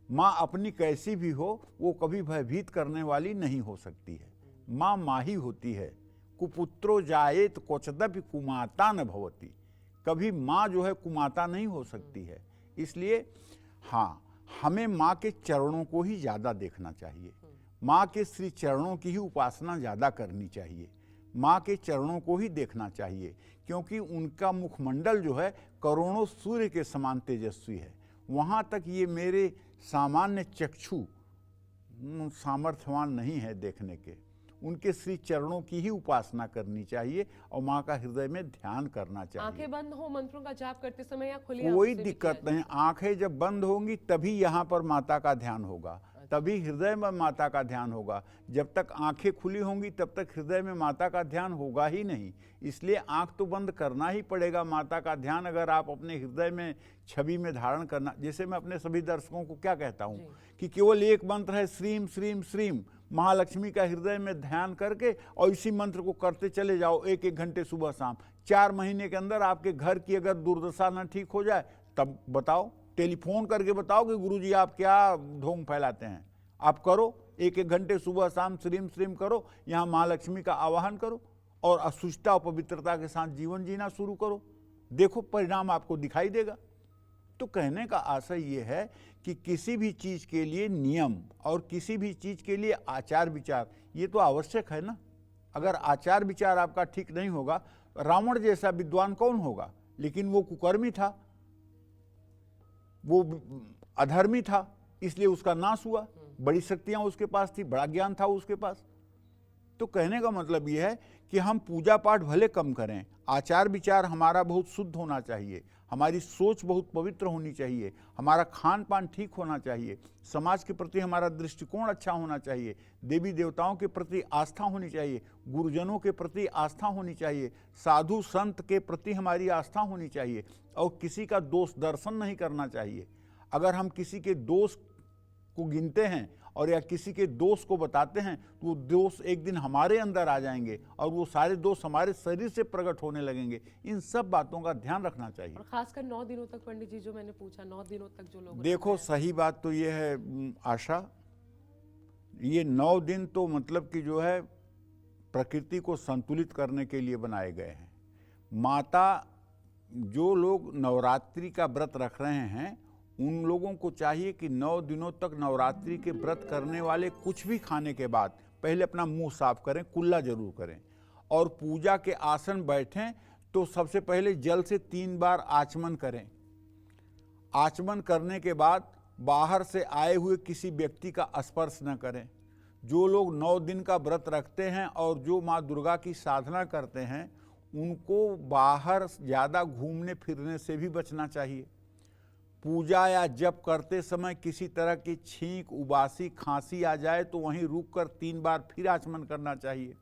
माँ अपनी कैसी भी हो, वो कभी भयभीत करने वाली नहीं हो सकती है। माँ माँ ही होती है। कुपुत्रो जायेत क्वचिदपि कुमाता न भवति। कभी माँ जो है कुमाता नहीं हो सकती है। इसलिए हाँ, हमें माँ के चरणों को ही ज़्यादा देखना चाहिए। माँ के श्री चरणों की ही उपासना ज़्यादा करनी चाहिए। माँ के चरणों को ही देखना चाहिए, क्योंकि उनका मुखमंडल जो है करोड़ों सूर्य के समान तेजस्वी है। वहाँ तक ये मेरे सामान्य चक्षु सामर्थ्यवान नहीं है देखने के। उनके श्री चरणों की ही उपासना करनी चाहिए और माँ का हृदय में ध्यान करना चाहिए। आंखें बंद हो मंत्रों का जाप करते समय या खुली कोई दिक्कत नहीं। आंखें जब बंद होंगी तभी यहाँ पर माता का ध्यान होगा, तभी हृदय में माता का ध्यान होगा। जब तक आंखें खुली होंगी तब तक हृदय में माता का ध्यान होगा ही नहीं। इसलिए आंख तो बंद करना ही पड़ेगा। माता का ध्यान अगर आप अपने हृदय में छवि में धारण करना, जैसे मैं अपने सभी दर्शकों को क्या कहता हूँ कि केवल एक मंत्र है, श्रीम श्रीम श्रीम, महालक्ष्मी का हृदय में ध्यान करके और इसी मंत्र को करते चले जाओ 1-1 घंटे सुबह शाम। 4 महीने के अंदर आपके घर की अगर दुर्दशा न ठीक हो जाए तब बताओ, टेलीफोन करके बताओ कि गुरुजी आप क्या ढोंग फैलाते हैं। आप करो, 1-1 घंटे सुबह शाम श्रीम श्रीम करो, यहाँ महालक्ष्मी का आवाहन करो और अशुचिता और पवित्रता के साथ जीवन जीना शुरू करो। देखो परिणाम आपको दिखाई देगा। तो कहने का आशय ये है कि किसी भी चीज़ के लिए नियम और किसी भी चीज़ के लिए आचार विचार ये तो आवश्यक है ना। अगर आचार विचार आपका ठीक नहीं होगा, रावण जैसा विद्वान कौन होगा, लेकिन वो कुकर्मी था, वो अधर्मी था, इसलिए उसका नाश हुआ। बड़ी शक्तियां उसके पास थी, बड़ा ज्ञान था उसके पास। तो कहने का मतलब यह है कि हम पूजा पाठ भले कम करें, आचार विचार हमारा बहुत शुद्ध होना चाहिए, हमारी सोच बहुत पवित्र होनी चाहिए, हमारा खान पान ठीक होना चाहिए, समाज के प्रति हमारा दृष्टिकोण अच्छा होना चाहिए, देवी देवताओं के प्रति आस्था होनी चाहिए, गुरुजनों के प्रति आस्था होनी चाहिए, साधु संत के प्रति हमारी आस्था होनी चाहिए और किसी का दोष दर्शन नहीं करना चाहिए। अगर हम किसी के दोष को गिनते हैं और या किसी के दोष को बताते हैं तो वो दोष एक दिन हमारे अंदर आ जाएंगे और वो सारे दोष हमारे शरीर से प्रकट होने लगेंगे। इन सब बातों का ध्यान रखना चाहिए। और खासकर 9 दिनों तक पंडित जी, जो मैंने पूछा 9 दिनों तक जो लोग देखो, सही बात तो ये है आशा ये 9 दिन तो मतलब कि जो है प्रकृति को संतुलित करने के लिए बनाए गए हैं। माता, जो लोग नवरात्रि का व्रत रख रहे हैं उन लोगों को चाहिए कि 9 दिनों तक नवरात्रि के व्रत करने वाले कुछ भी खाने के बाद पहले अपना मुंह साफ करें, कुल्ला जरूर करें, और पूजा के आसन बैठें तो सबसे पहले जल से 3 बार आचमन करें। आचमन करने के बाद बाहर से आए हुए किसी व्यक्ति का स्पर्श न करें। जो लोग 9 दिन का व्रत रखते हैं और जो माँ दुर्गा की साधना करते हैं उनको बाहर ज़्यादा घूमने फिरने से भी बचना चाहिए। पूजा या जप करते समय किसी तरह की छींक, उबासी, खांसी आ जाए तो वहीं रुककर 3 बार फिर आचमन करना चाहिए।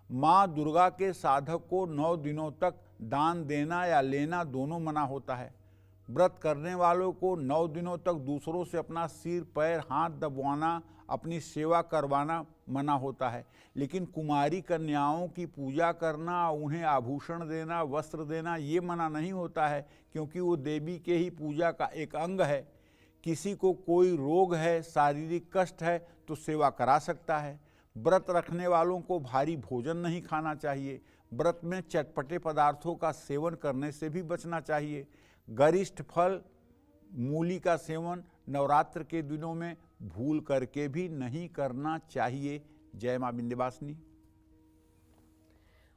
माँ दुर्गा के साधक को 9 दिनों तक दान देना या लेना दोनों मना होता है। व्रत करने वालों को 9 दिनों तक दूसरों से अपना सिर, पैर, हाथ दबवाना, अपनी सेवा करवाना मना होता है। लेकिन कुमारी कन्याओं की पूजा करना, उन्हें आभूषण देना, वस्त्र देना ये मना नहीं होता है, क्योंकि वो देवी के ही पूजा का एक अंग है। किसी को कोई रोग है, शारीरिक कष्ट है तो सेवा करा सकता है। व्रत रखने वालों को भारी भोजन नहीं खाना चाहिए। व्रत में चटपटे पदार्थों का सेवन करने से भी बचना चाहिए। गरिष्ठ फल, मूली का सेवन नवरात्र के दिनों में भूल करके भी नहीं करना चाहिए। जय मां विंध्यवासिनी।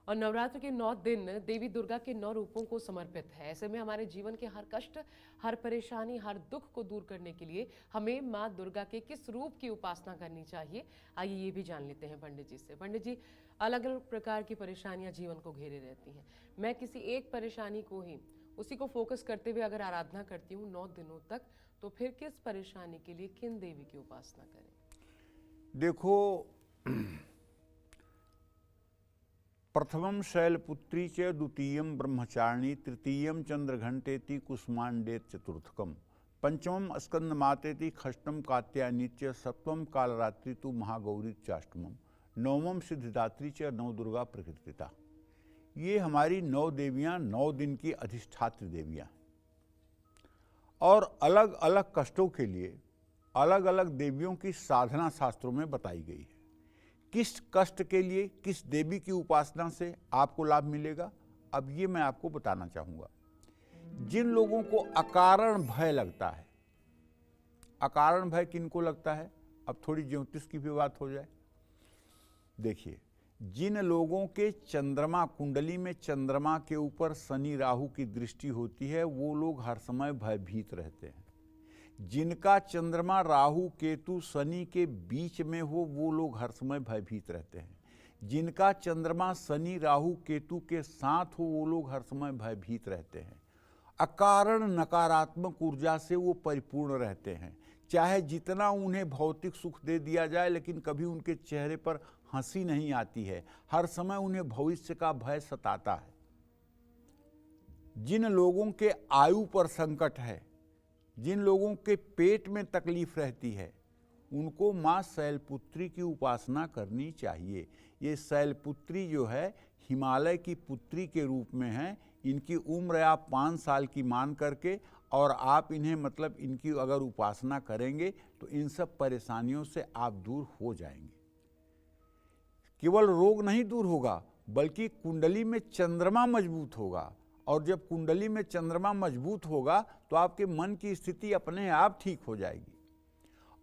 और नवरात्र के 9 दिन देवी दुर्गा के 9 रूपों को समर्पित है। ऐसे में हमारे जीवन के हर कष्ट, हर परेशानी, हर दुख को दूर करने के लिए हमें माँ दुर्गा के किस रूप की उपासना करनी चाहिए, आइए ये भी जान लेते हैं पंडित जी से। पंडित जी, अलग अलग प्रकार की परेशानियां जीवन को घेरे रहती हैं। मैं किसी एक परेशानी को ही उसी को फोकस करते हुए अगर आराधना करती हूँ 9 दिनों तक, तो फिर किस परेशानी के लिए किन देवी की उपासना करें? देखो, प्रथमम शैलपुत्री च, द्वितीयम ब्रह्मचारिणी, तृतीयम चंद्रघंटेति, कुसुमांडेत चतुर्थकम, पंचमम स्कंदमातेति, षष्ठम कात्यायनी च, सप्तम कालरात्रि तु महागौरी चाष्टमम, नवमम सिद्धिदात्री च, नव दुर्गा प्रकृतिता। ये हमारी 9 देवियां 9 दिन की अधिष्ठात्री देवियां हैं। और अलग अलग कष्टों के लिए अलग अलग देवियों की साधना शास्त्रों में बताई गई है। किस कष्ट के लिए किस देवी की उपासना से आपको लाभ मिलेगा, अब ये मैं आपको बताना चाहूँगा। जिन लोगों को अकारण भय लगता है, अकारण भय किनको लगता है, अब थोड़ी ज्योतिष की भी बात हो जाए। देखिए, जिन लोगों के चंद्रमा कुंडली में चंद्रमा के ऊपर शनि राहु की दृष्टि होती है वो लोग हर समय भयभीत रहते हैं। जिनका चंद्रमा राहु केतु शनि के बीच में हो वो लोग हर समय भयभीत रहते हैं। जिनका चंद्रमा शनि राहु केतु के साथ हो वो लोग हर समय भयभीत रहते हैं। अकारण नकारात्मक ऊर्जा से वो परिपूर्ण रहते हैं। चाहे जितना उन्हें भौतिक सुख दे दिया जाए, लेकिन कभी उनके चेहरे पर हंसी नहीं आती है। हर समय उन्हें भविष्य का भय सताता है। जिन लोगों के आयु पर संकट है, जिन लोगों के पेट में तकलीफ रहती है, उनको माँ शैलपुत्री की उपासना करनी चाहिए। ये शैलपुत्री जो है हिमालय की पुत्री के रूप में है। इनकी उम्र आप 5 साल की मान करके और आप इन्हें मतलब इनकी अगर उपासना करेंगे तो इन सब परेशानियों से आप दूर हो जाएंगे। केवल रोग नहीं दूर होगा बल्कि कुंडली में चंद्रमा मजबूत होगा, और जब कुंडली में चंद्रमा मजबूत होगा तो आपके मन की स्थिति अपने आप ठीक हो जाएगी।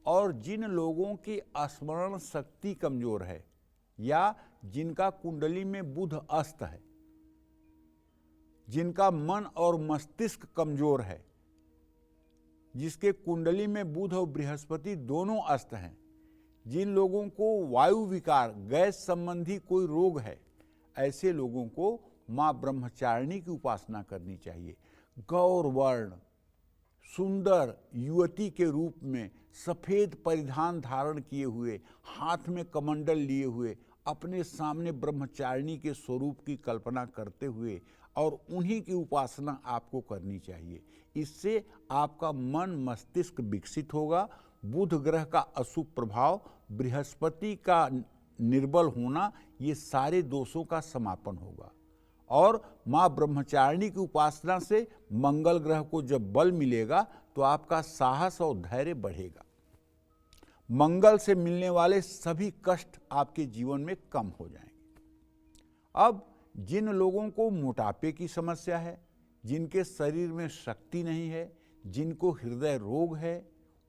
और जिन लोगों की स्मरण शक्ति कमजोर है या जिनका कुंडली में बुध अस्त है, जिनका मन और मस्तिष्क कमजोर है, जिसके कुंडली में बुध और बृहस्पति दोनों अस्त हैं, जिन लोगों को वायु विकार, गैस संबंधी कोई रोग है, ऐसे लोगों को माँ ब्रह्मचारिणी की उपासना करनी चाहिए। गौर वर्ण सुंदर युवती के रूप में सफेद परिधान धारण किए हुए, हाथ में कमंडल लिए हुए, अपने सामने ब्रह्मचारिणी के स्वरूप की कल्पना करते हुए और उन्हीं की उपासना आपको करनी चाहिए। इससे आपका मन मस्तिष्क विकसित होगा। बुध ग्रह का अशुभ प्रभाव, बृहस्पति का निर्बल होना, ये सारे दोषों का समापन होगा। और माँ ब्रह्मचारिणी की उपासना से मंगल ग्रह को जब बल मिलेगा तो आपका साहस और धैर्य बढ़ेगा। मंगल से मिलने वाले सभी कष्ट आपके जीवन में कम हो जाएंगे। अब जिन लोगों को मोटापे की समस्या है, जिनके शरीर में शक्ति नहीं है, जिनको हृदय रोग है,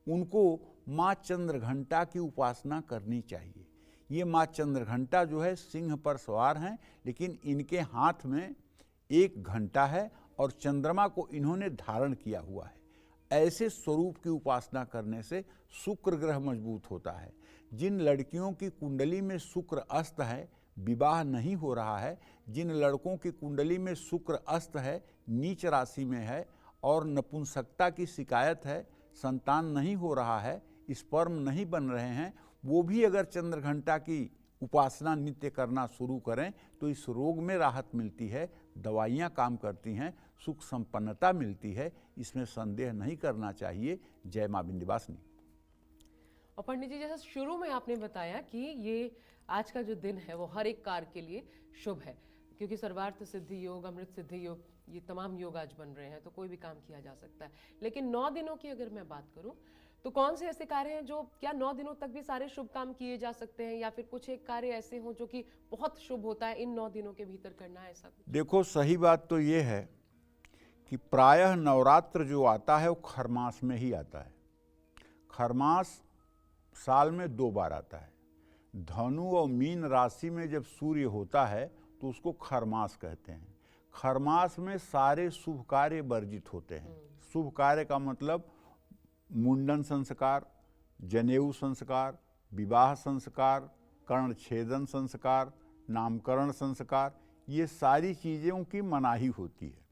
उनको माँ चंद्रघंटा की उपासना करनी चाहिए। ये माँ चंद्रघंटा जो है सिंह पर सवार हैं, लेकिन इनके हाथ में एक घंटा है और चंद्रमा को इन्होंने धारण किया हुआ है। ऐसे स्वरूप की उपासना करने से शुक्र ग्रह मजबूत होता है। जिन लड़कियों की कुंडली में शुक्र अस्त है, विवाह नहीं हो रहा है, जिन लड़कों की कुंडली में शुक्र अस्त है, नीच राशि में है और नपुंसकता की शिकायत है, संतान नहीं हो रहा है, स्पर्म नहीं बन रहे हैं, वो भी अगर चंद्रघंटा की उपासना नित्य करना शुरू करें तो इस रोग में राहत मिलती है, दवाइयाँ काम करती हैं, सुख संपन्नता मिलती है। इसमें संदेह नहीं करना चाहिए। जय माँ विंध्यवासिनी। और पंडित जी, जैसा शुरू में आपने बताया कि ये आज का जो दिन है वो हर एक कार्य के लिए शुभ है, क्योंकि सर्वार्थ सिद्धि योग, अमृत सिद्धि योग, ये तमाम योग आज बन रहे हैं, तो कोई भी काम किया जा सकता है। लेकिन 9 दिनों की अगर मैं बात करूं तो कौन से ऐसे कार्य हैं जो, क्या 9 दिनों तक भी सारे शुभ काम किए जा सकते हैं, या फिर कुछ एक कार्य ऐसे हों जो कि बहुत शुभ होता है, इन 9 दिनों के भीतर करना है, ऐसा कुछ? देखो, सही बात तो ये है कि प्रायः नवरात्र जो आता है वो खरमास में ही आता है। खरमास साल में 2 बार आता है। धनु और मीन राशि में जब सूर्य होता है तो उसको खरमास कहते हैं। खरमास में सारे शुभ कार्य वर्जित होते हैं। शुभ कार्य का मतलब मुंडन संस्कार, जनेऊ संस्कार, विवाह संस्कार, कर्णछेदन संस्कार, नामकरण संस्कार, ये सारी चीज़ों की मनाही होती है,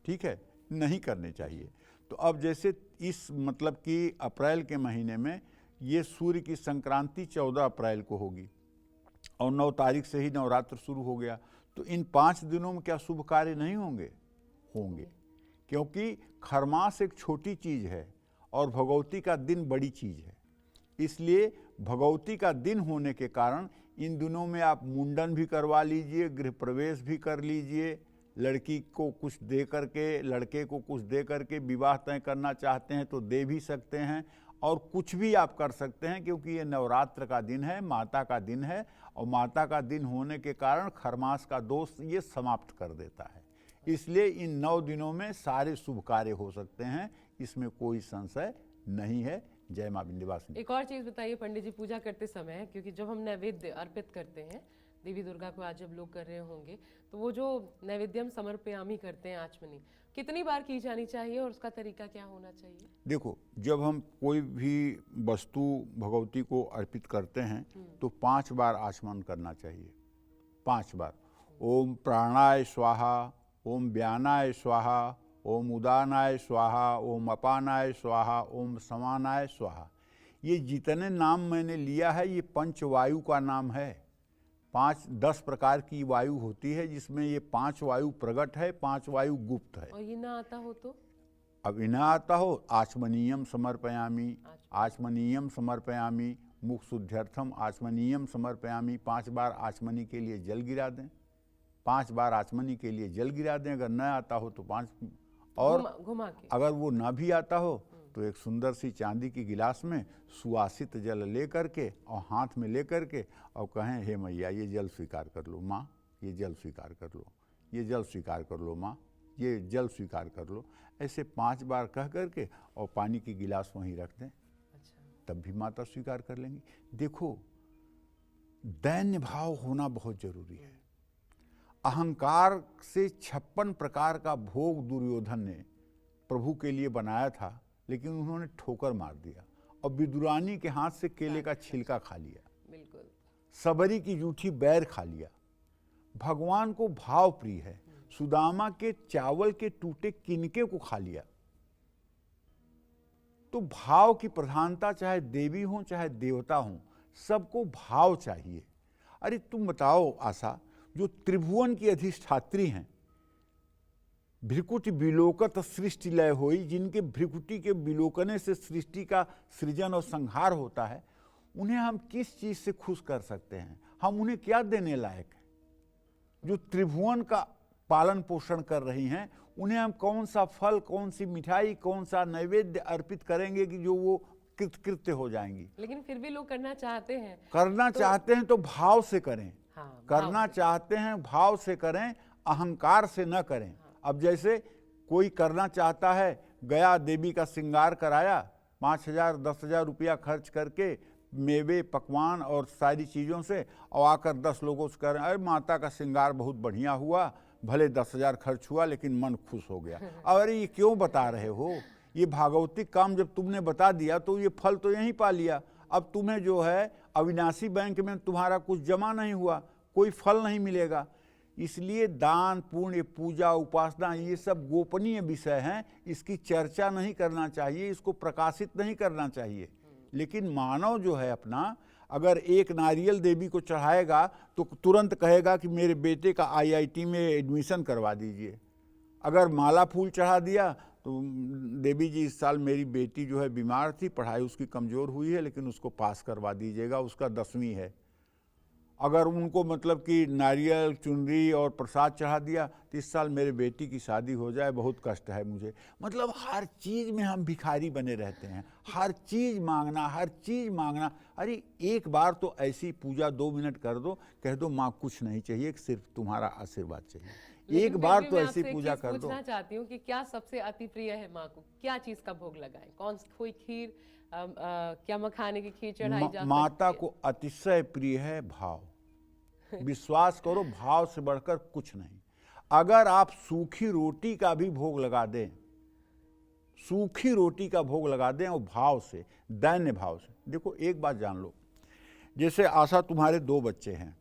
ठीक है, नहीं करने चाहिए। तो अब जैसे इस मतलब कि अप्रैल के महीने में ये सूर्य की संक्रांति 14 अप्रैल को होगी और 9 तारीख से ही नवरात्र शुरू हो गया, तो इन 5 दिनों में क्या शुभ कार्य नहीं होंगे? होंगे, क्योंकि खरमास एक छोटी चीज़ है और भगवती का दिन बड़ी चीज़ है। इसलिए भगवती का दिन होने के कारण इन दिनों में आप मुंडन भी करवा लीजिए, गृह प्रवेश भी कर लीजिए, लड़की को कुछ दे करके, लड़के को कुछ दे करके विवाह तय करना चाहते हैं तो दे भी सकते हैं, और कुछ भी आप कर सकते हैं, क्योंकि ये नवरात्र का दिन है, माता का दिन है, और माता का दिन होने के कारण खरमास का दोष ये समाप्त कर देता है। इसलिए इन 9 दिनों में सारे शुभ कार्य हो सकते हैं, इसमें कोई संशय नहीं है। जय माँ विंध्यवासिनी। एक और चीज बताइए पंडित जी, पूजा करते समय, क्योंकि जब हम नैवेद्य अर्पित करते हैं देवी दुर्गा को, आज जब लोग कर रहे होंगे, तो वो जो नैवेद्यम समर्पयामि करते हैं आचमनी, कितनी बार की जानी चाहिए और उसका तरीका क्या होना चाहिए? देखो, जब हम कोई भी वस्तु भगवती को अर्पित करते हैं तो 5 बार आचमन करना चाहिए। 5 बार। ओम प्राणाय स्वाहा, ओम व्यानाय स्वाहा, ओम उदानाय स्वाहा, ओम अपानाय स्वाहा, ओम समानाय स्वाहा। ये जितने नाम मैंने लिया है ये पंचवायु का नाम है। 5-10 प्रकार की वायु होती है, जिसमें ये 5 वायु प्रकट है, 5 वायु गुप्त है। और ये ना आता हो तो? अब इन्हें आता हो, आचमनीयम समर्पयामि, आचमनीयम समर्पयामि, मुख शुद्ध्यर्थम आचमनीयम समर्पयामि। 5 बार आचमनी के लिए जल गिरा दें, 5 बार आचमनी के लिए जल गिरा दें। अगर न आता हो तो 5, और घुमा के। अगर वो ना भी आता हो तो एक सुंदर सी चांदी की गिलास में सुवासित जल ले करके और हाथ में ले करके और कहें, हे मैया ये जल स्वीकार कर लो, माँ ये जल स्वीकार कर लो, ये जल स्वीकार कर लो, माँ ये जल स्वीकार कर लो। ऐसे 5 बार कह करके और पानी की गिलास वहीं रख दें। अच्छा। तब भी माता स्वीकार कर लेंगी। देखो, दैन्य भाव होना बहुत जरूरी है। अहंकार से 56 प्रकार का भोग दुर्योधन ने प्रभु के लिए बनाया था, लेकिन उन्होंने ठोकर मार दिया और विदुरानी के हाथ से केले का छिलका खा लिया, बिल्कुल। सबरी की जूठी बैर खा लिया। भगवान को भाव प्रिय है, सुदामा के चावल के टूटे किनके को खा लिया। तो भाव की प्रधानता, चाहे देवी हो चाहे देवता हो, सबको भाव चाहिए। अरे तुम बताओ आशा, जो त्रिभुवन की अधिष्ठात्री हैं, भ्रिकुटि विलोकत सृष्टि लय होई, जिनके भ्रिकुटि के विलोकने से सृष्टि का सृजन और संहार होता है, उन्हें हम किस चीज से खुश कर सकते हैं? हम उन्हें क्या देने लायक हैं? जो त्रिभुवन का पालन पोषण कर रही हैं, उन्हें हम कौन सा फल, कौन सी मिठाई, कौन सा नैवेद्य अर्पित करेंगे कि जो वो कृतकृत्य हो जाएंगी। लेकिन फिर भी लोग करना चाहते हैं। करना चाहते हैं तो भाव से करें। हाँ, करना चाहते हैं भाव से करें, अहंकार से न करें। अब जैसे कोई करना चाहता है, गया देवी का श्रृंगार कराया, 5,000 10,000 रुपया खर्च करके मेवे पकवान और सारी चीज़ों से, और आकर 10 लोगों से कह रहे हैं अरे माता का श्रृंगार बहुत बढ़िया हुआ, भले 10,000 खर्च हुआ लेकिन मन खुश हो गया। अरे ये क्यों बता रहे हो? ये भागवतिक काम जब तुमने बता दिया तो ये फल तो यहीं पा लिया। अब तुम्हें जो है अविनाशी बैंक में तुम्हारा कुछ जमा नहीं हुआ, कोई फल नहीं मिलेगा। इसलिए दान पुण्य पूजा उपासना ये सब गोपनीय विषय हैं, इसकी चर्चा नहीं करना चाहिए, इसको प्रकाशित नहीं करना चाहिए। लेकिन मानव जो है अपना, अगर एक नारियल देवी को चढ़ाएगा तो तुरंत कहेगा कि मेरे बेटे का IIT में एडमिशन करवा दीजिए। अगर माला फूल चढ़ा दिया तो देवी जी इस साल मेरी बेटी जो है बीमार थी, पढ़ाई उसकी कमज़ोर हुई है, लेकिन उसको पास करवा दीजिएगा, उसका 10वीं है। अगर उनको मतलब कि नारियल चुनरी और प्रसाद चढ़ा दिया तो इस साल मेरे बेटी की शादी हो जाए, बहुत कष्ट है मुझे। मतलब हर चीज़ में हम भिखारी बने रहते हैं, हर चीज़ मांगना, हर चीज़ मांगना। अरे एक बार तो ऐसी पूजा 2 मिनट कर दो, कह दो माँ कुछ नहीं चाहिए, सिर्फ तुम्हारा आशीर्वाद चाहिए। एक बार तो ऐसी पूजा कर दो। पूछना चाहती हूँ कि क्या सबसे अति प्रिय है माँ को, क्या चीज़ का भोग लगाएं? कोई खीर, क्या मखाने की खीर चढ़ाई जा माता को अतिशय प्रिय है भाव। विश्वास करो, भाव से बढ़कर कुछ नहीं। अगर आप सूखी रोटी का भी भोग लगा दें, सूखी रोटी का भोग लगा दें और भाव से, दैन्य भाव से। देखो एक बात जान लो, जैसे आशा तुम्हारे 2 बच्चे हैं,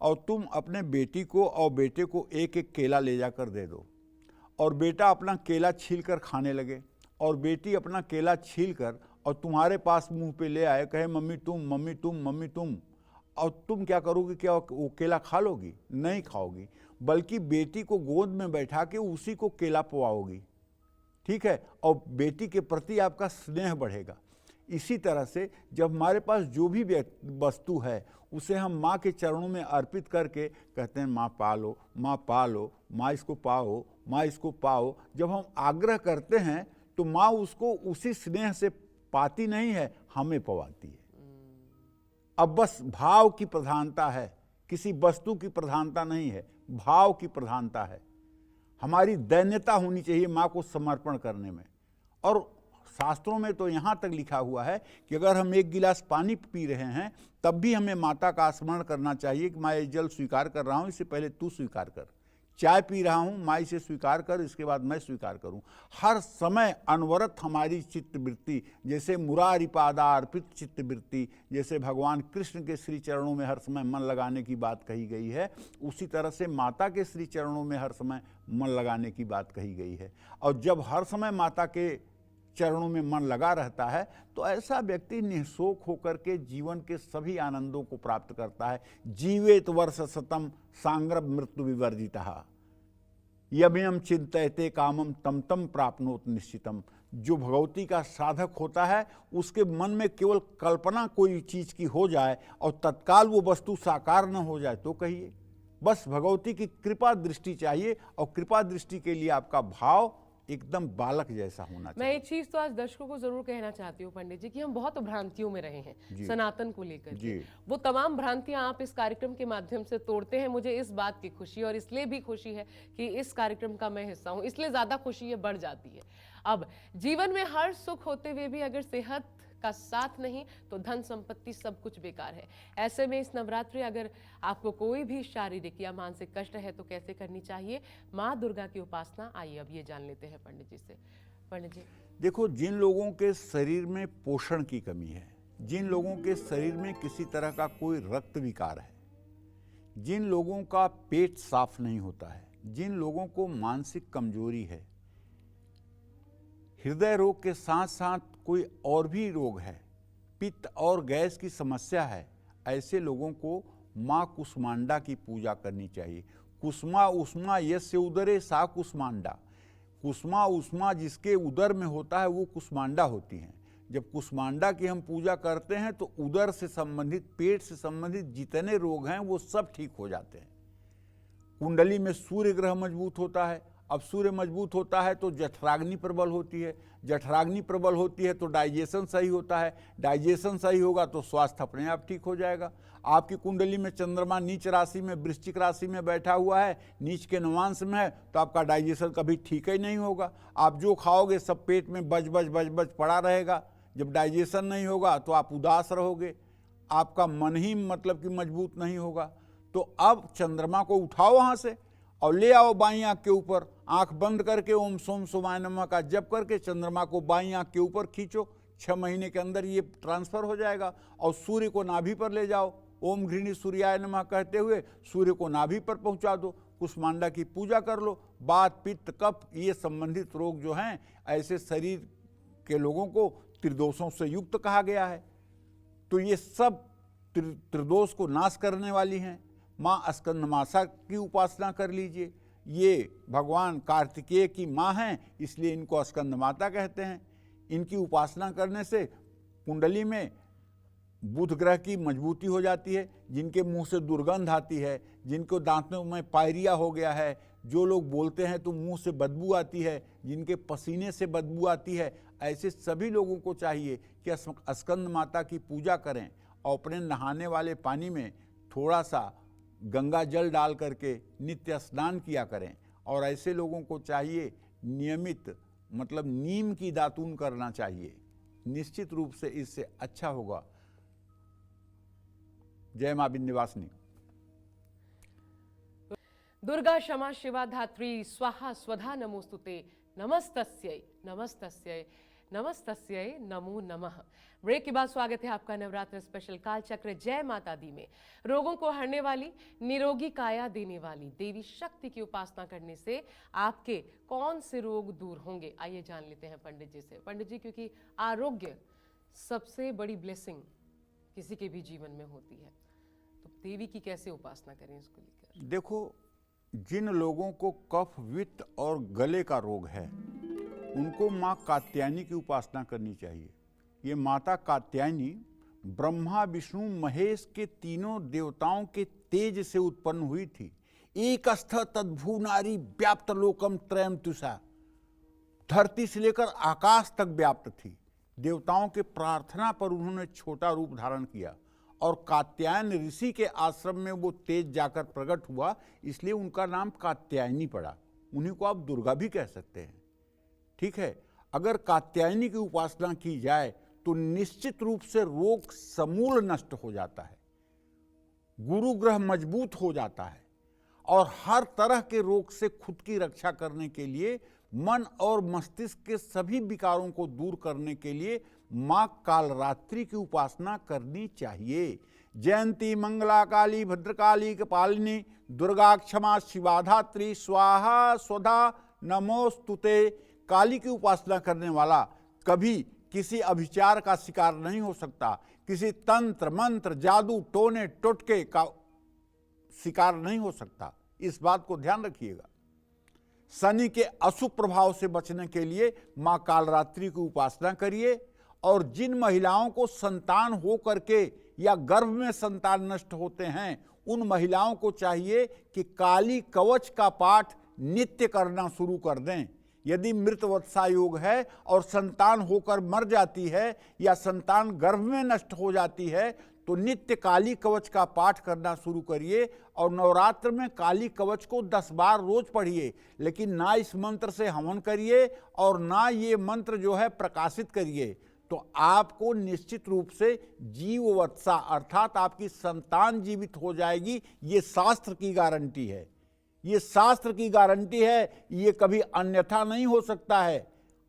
और तुम अपने बेटी को और बेटे को एक एक केला ले जाकर दे दो, और बेटा अपना केला छील कर खाने लगे, और बेटी अपना केला छील कर और तुम्हारे पास मुंह पे ले आए, कहे मम्मी तुम, मम्मी तुम, मम्मी तुम, और तुम क्या करोगे? क्या वो केला खा लोगी? नहीं खाओगी, बल्कि बेटी को गोद में बैठा के उसी को केला पवाओगी, ठीक है? और बेटी के प्रति आपका स्नेह बढ़ेगा। इसी तरह से जब हमारे पास जो भी वस्तु है उसे हम माँ के चरणों में अर्पित करके कहते हैं माँ पालो, माँ पालो, माँ इसको पाओ, माँ इसको पाओ। जब हम आग्रह करते हैं तो माँ उसको उसी स्नेह से पाती नहीं है, हमें पवाती है। अब बस भाव की प्रधानता है, किसी वस्तु की प्रधानता नहीं है, भाव की प्रधानता है। हमारी दैन्यता होनी चाहिए माँ को समर्पण करने में। और शास्त्रों में तो यहाँ तक लिखा हुआ है कि अगर हम 1 गिलास पानी पी रहे हैं तब भी हमें माता का स्मरण करना चाहिए कि मैं ये जल स्वीकार कर रहा हूँ, इससे पहले तू स्वीकार कर। चाय पी रहा हूँ, माँ इसे स्वीकार कर, इसके बाद मैं स्वीकार करूँ। हर समय अनवरत हमारी चित्तवृत्ति, जैसे मुरारिपादा अर्पित चित्तवृत्ति, जैसे भगवान कृष्ण के श्री चरणों में हर समय मन लगाने की बात कही गई है, उसी तरह से माता के श्री चरणों में हर समय मन लगाने की बात कही गई है। और जब हर समय माता के चरणों में मन लगा रहता है तो ऐसा व्यक्ति निःशोक होकर के जीवन के सभी आनंदों को प्राप्त करता है। जीवेत वर्ष शतम सांग्रभ मृत्यु विवर्जितः यमयम चिंतयते कामम तम तम प्राप्नोत निश्चितम। जो भगवती का साधक होता है उसके मन में केवल कल्पना कोई चीज की हो जाए और तत्काल वो वस्तु साकार न हो जाए तो कहिए। बस भगवती की कृपा दृष्टि चाहिए, और कृपा दृष्टि के लिए आपका भाव एकदम बालक जैसा होना चाहिए। मैं एक चीज तो आज दर्शकों को जरूर कहना चाहती हूँ पंडित जी कि हम बहुत भ्रांतियों में रहे हैं सनातन को लेकर के। वो तमाम भ्रांतियां आप इस कार्यक्रम के माध्यम से तोड़ते हैं। मुझे इस बात की खुशी, और इसलिए भी खुशी है कि इस कार्यक्रम का मैं हिस्सा हूँ, इसलिए ज्यादा खुशी ये बढ़ जाती है। अब जीवन में हर सुख होते हुए भी अगर सेहत का साथ नहीं तो धन संपत्ति सब कुछ बेकार है। ऐसे में इस नवरात्रि अगर आपको कोई भी शारीरिक या मानसिक कष्ट है तो कैसे करनी चाहिए माँ दुर्गा की उपासना? आइए अब ये जान लेते हैं पंडित जी से। पंडित जी देखो, जिन लोगों के शरीर में पोषण की कमी है, जिन लोगों के शरीर में किसी तरह का कोई रक्त विकार है, जिन लोगों का पेट साफ नहीं होता है, जिन लोगों को मानसिक कमजोरी है, हृदय रोग के साथ साथ कोई और भी रोग है, पित्त और गैस की समस्या है, ऐसे लोगों को माँ कुष्मांडा की पूजा करनी चाहिए। कुष्मा उष्मा यस्य उदरे सा कुष्मांडा। कुष्मा उष्मा जिसके उदर में होता है वो कुष्मांडा होती हैं। जब कुष्मांडा की हम पूजा करते हैं तो उदर से संबंधित, पेट से संबंधित जितने रोग हैं वो सब ठीक हो जाते हैं। कुंडली में सूर्य ग्रह मजबूत होता है, अब सूर्य मजबूत होता है तो जठराग्नि प्रबल होती है, जठराग्नि प्रबल होती है तो डाइजेशन सही होता है, डाइजेशन सही होगा तो स्वास्थ्य अपने आप ठीक हो जाएगा। आपकी कुंडली में चंद्रमा नीच राशि में वृश्चिक राशि में बैठा हुआ है, नीच के नवांश में है, तो आपका डाइजेशन कभी ठीक ही नहीं होगा। आप जो खाओगे सब पेट में बज बज पड़ा रहेगा। जब डाइजेशन नहीं होगा तो आप उदास रहोगे, आपका मन ही मतलब कि मजबूत नहीं होगा। तो अब चंद्रमा को उठाओ वहाँ से और ले आओ बाईं आंख के ऊपर, आंख बंद करके ओम सोम सोमाय नमः का जप करके चंद्रमा को बाईं आंख के ऊपर खींचो। 6 महीने के अंदर ये ट्रांसफर हो जाएगा। और सूर्य को नाभि पर ले जाओ, ओम घृणी सूर्याय नमः कहते हुए सूर्य को नाभि पर पहुंचा दो, कुष्मांडा की पूजा कर लो। वात पित्त कफ ये संबंधित रोग जो हैं, ऐसे शरीर के लोगों को त्रिदोषों से युक्त कहा गया है। तो ये सब त्रिदोष को नाश करने वाली हैं। माँ स्कंदमाता की उपासना कर लीजिए। ये भगवान कार्तिकेय की माँ हैं, इसलिए इनको स्कंदमाता कहते हैं। इनकी उपासना करने से कुंडली में बुध ग्रह की मजबूती हो जाती है। जिनके मुंह से दुर्गंध आती है, जिनको दांतों में पायरिया हो गया है, जो लोग बोलते हैं तो मुंह से बदबू आती है, जिनके पसीने से बदबू आती है, ऐसे सभी लोगों को चाहिए कि स्कंद माता की पूजा करें और अपने नहाने वाले पानी में थोड़ा सा गंगा जल डाल करके नित्य स्नान किया करें। और ऐसे लोगों को चाहिए नियमित मतलब नीम की दातून करना चाहिए। निश्चित रूप से इससे अच्छा होगा। जय मां विंध्यवासिनी। दुर्गा क्षमा शिवा धात्री स्वाहा स्वधा नमोस्तुते नमस्तस्यै नमस्तस्यै नमस्तस्यै नमो नमः। ब्रेक के बाद स्वागत है आपका नवरात्र स्पेशल काल चक्र जय माता दी में। रोगों को हरने वाली, निरोगी काया देने वाली देवी शक्ति की उपासना करने से आपके कौन से रोग दूर होंगे, आइए जान लेते हैं पंडित जी से। पंडित जी, क्योंकि आरोग्य सबसे बड़ी ब्लेसिंग किसी के भी जीवन में होती है, तो देवी की कैसे उपासना करें इसको लेकर? देखो, जिन लोगों को कफ वित्त और गले का रोग है उनको माँ कात्यायनी की उपासना करनी चाहिए। ये माता कात्यायनी ब्रह्मा विष्णु महेश के तीनों देवताओं के तेज से उत्पन्न हुई थी। एक स्थ तद्भू नारी व्याप्त लोकम त्रयम तुषा, धरती से लेकर आकाश तक व्याप्त थी। देवताओं के प्रार्थना पर उन्होंने छोटा रूप धारण किया और कात्यायन ऋषि के आश्रम में वो तेज जाकर प्रकट हुआ, इसलिए उनका नाम कात्यायनी पड़ा। उन्हीं को आप दुर्गा भी कह सकते हैं। ठीक है, अगर कात्यायनी की उपासना की जाए तो निश्चित रूप से रोग समूल नष्ट हो जाता है, गुरु ग्रह मजबूत हो जाता है और हर तरह के रोग से खुद की रक्षा करने के लिए, मन और मस्तिष्क के सभी विकारों को दूर करने के लिए माँ कालरात्रि की उपासना करनी चाहिए। जयंती मंगला काली भद्रकाली कपालिनी दुर्गा क्षमा शिवा धात्री स्वाहा स्वधा नमोस्तुते। काली की उपासना करने वाला कभी किसी अभिचार का शिकार नहीं हो सकता, किसी तंत्र मंत्र जादू टोने टोटके का शिकार नहीं हो सकता। इस बात को ध्यान रखिएगा। शनि के अशुभ प्रभाव से बचने के लिए माँ कालरात्रि की उपासना करिए। और जिन महिलाओं को संतान हो करके या गर्भ में संतान नष्ट होते हैं, उन महिलाओं को चाहिए कि काली कवच का पाठ नित्य करना शुरू कर दें। यदि मृतवत्सा योग है और संतान होकर मर जाती है या संतान गर्भ में नष्ट हो जाती है, तो नित्य काली कवच का पाठ करना शुरू करिए। और नवरात्र में काली कवच को 10 बार रोज पढ़िए, लेकिन ना इस मंत्र से हवन करिए और ना ये मंत्र जो है प्रकाशित करिए। तो आपको निश्चित रूप से जीववत्सा अर्थात आपकी संतान जीवित हो जाएगी। ये शास्त्र की गारंटी है, ये शास्त्र की गारंटी है, ये कभी अन्यथा नहीं हो सकता है।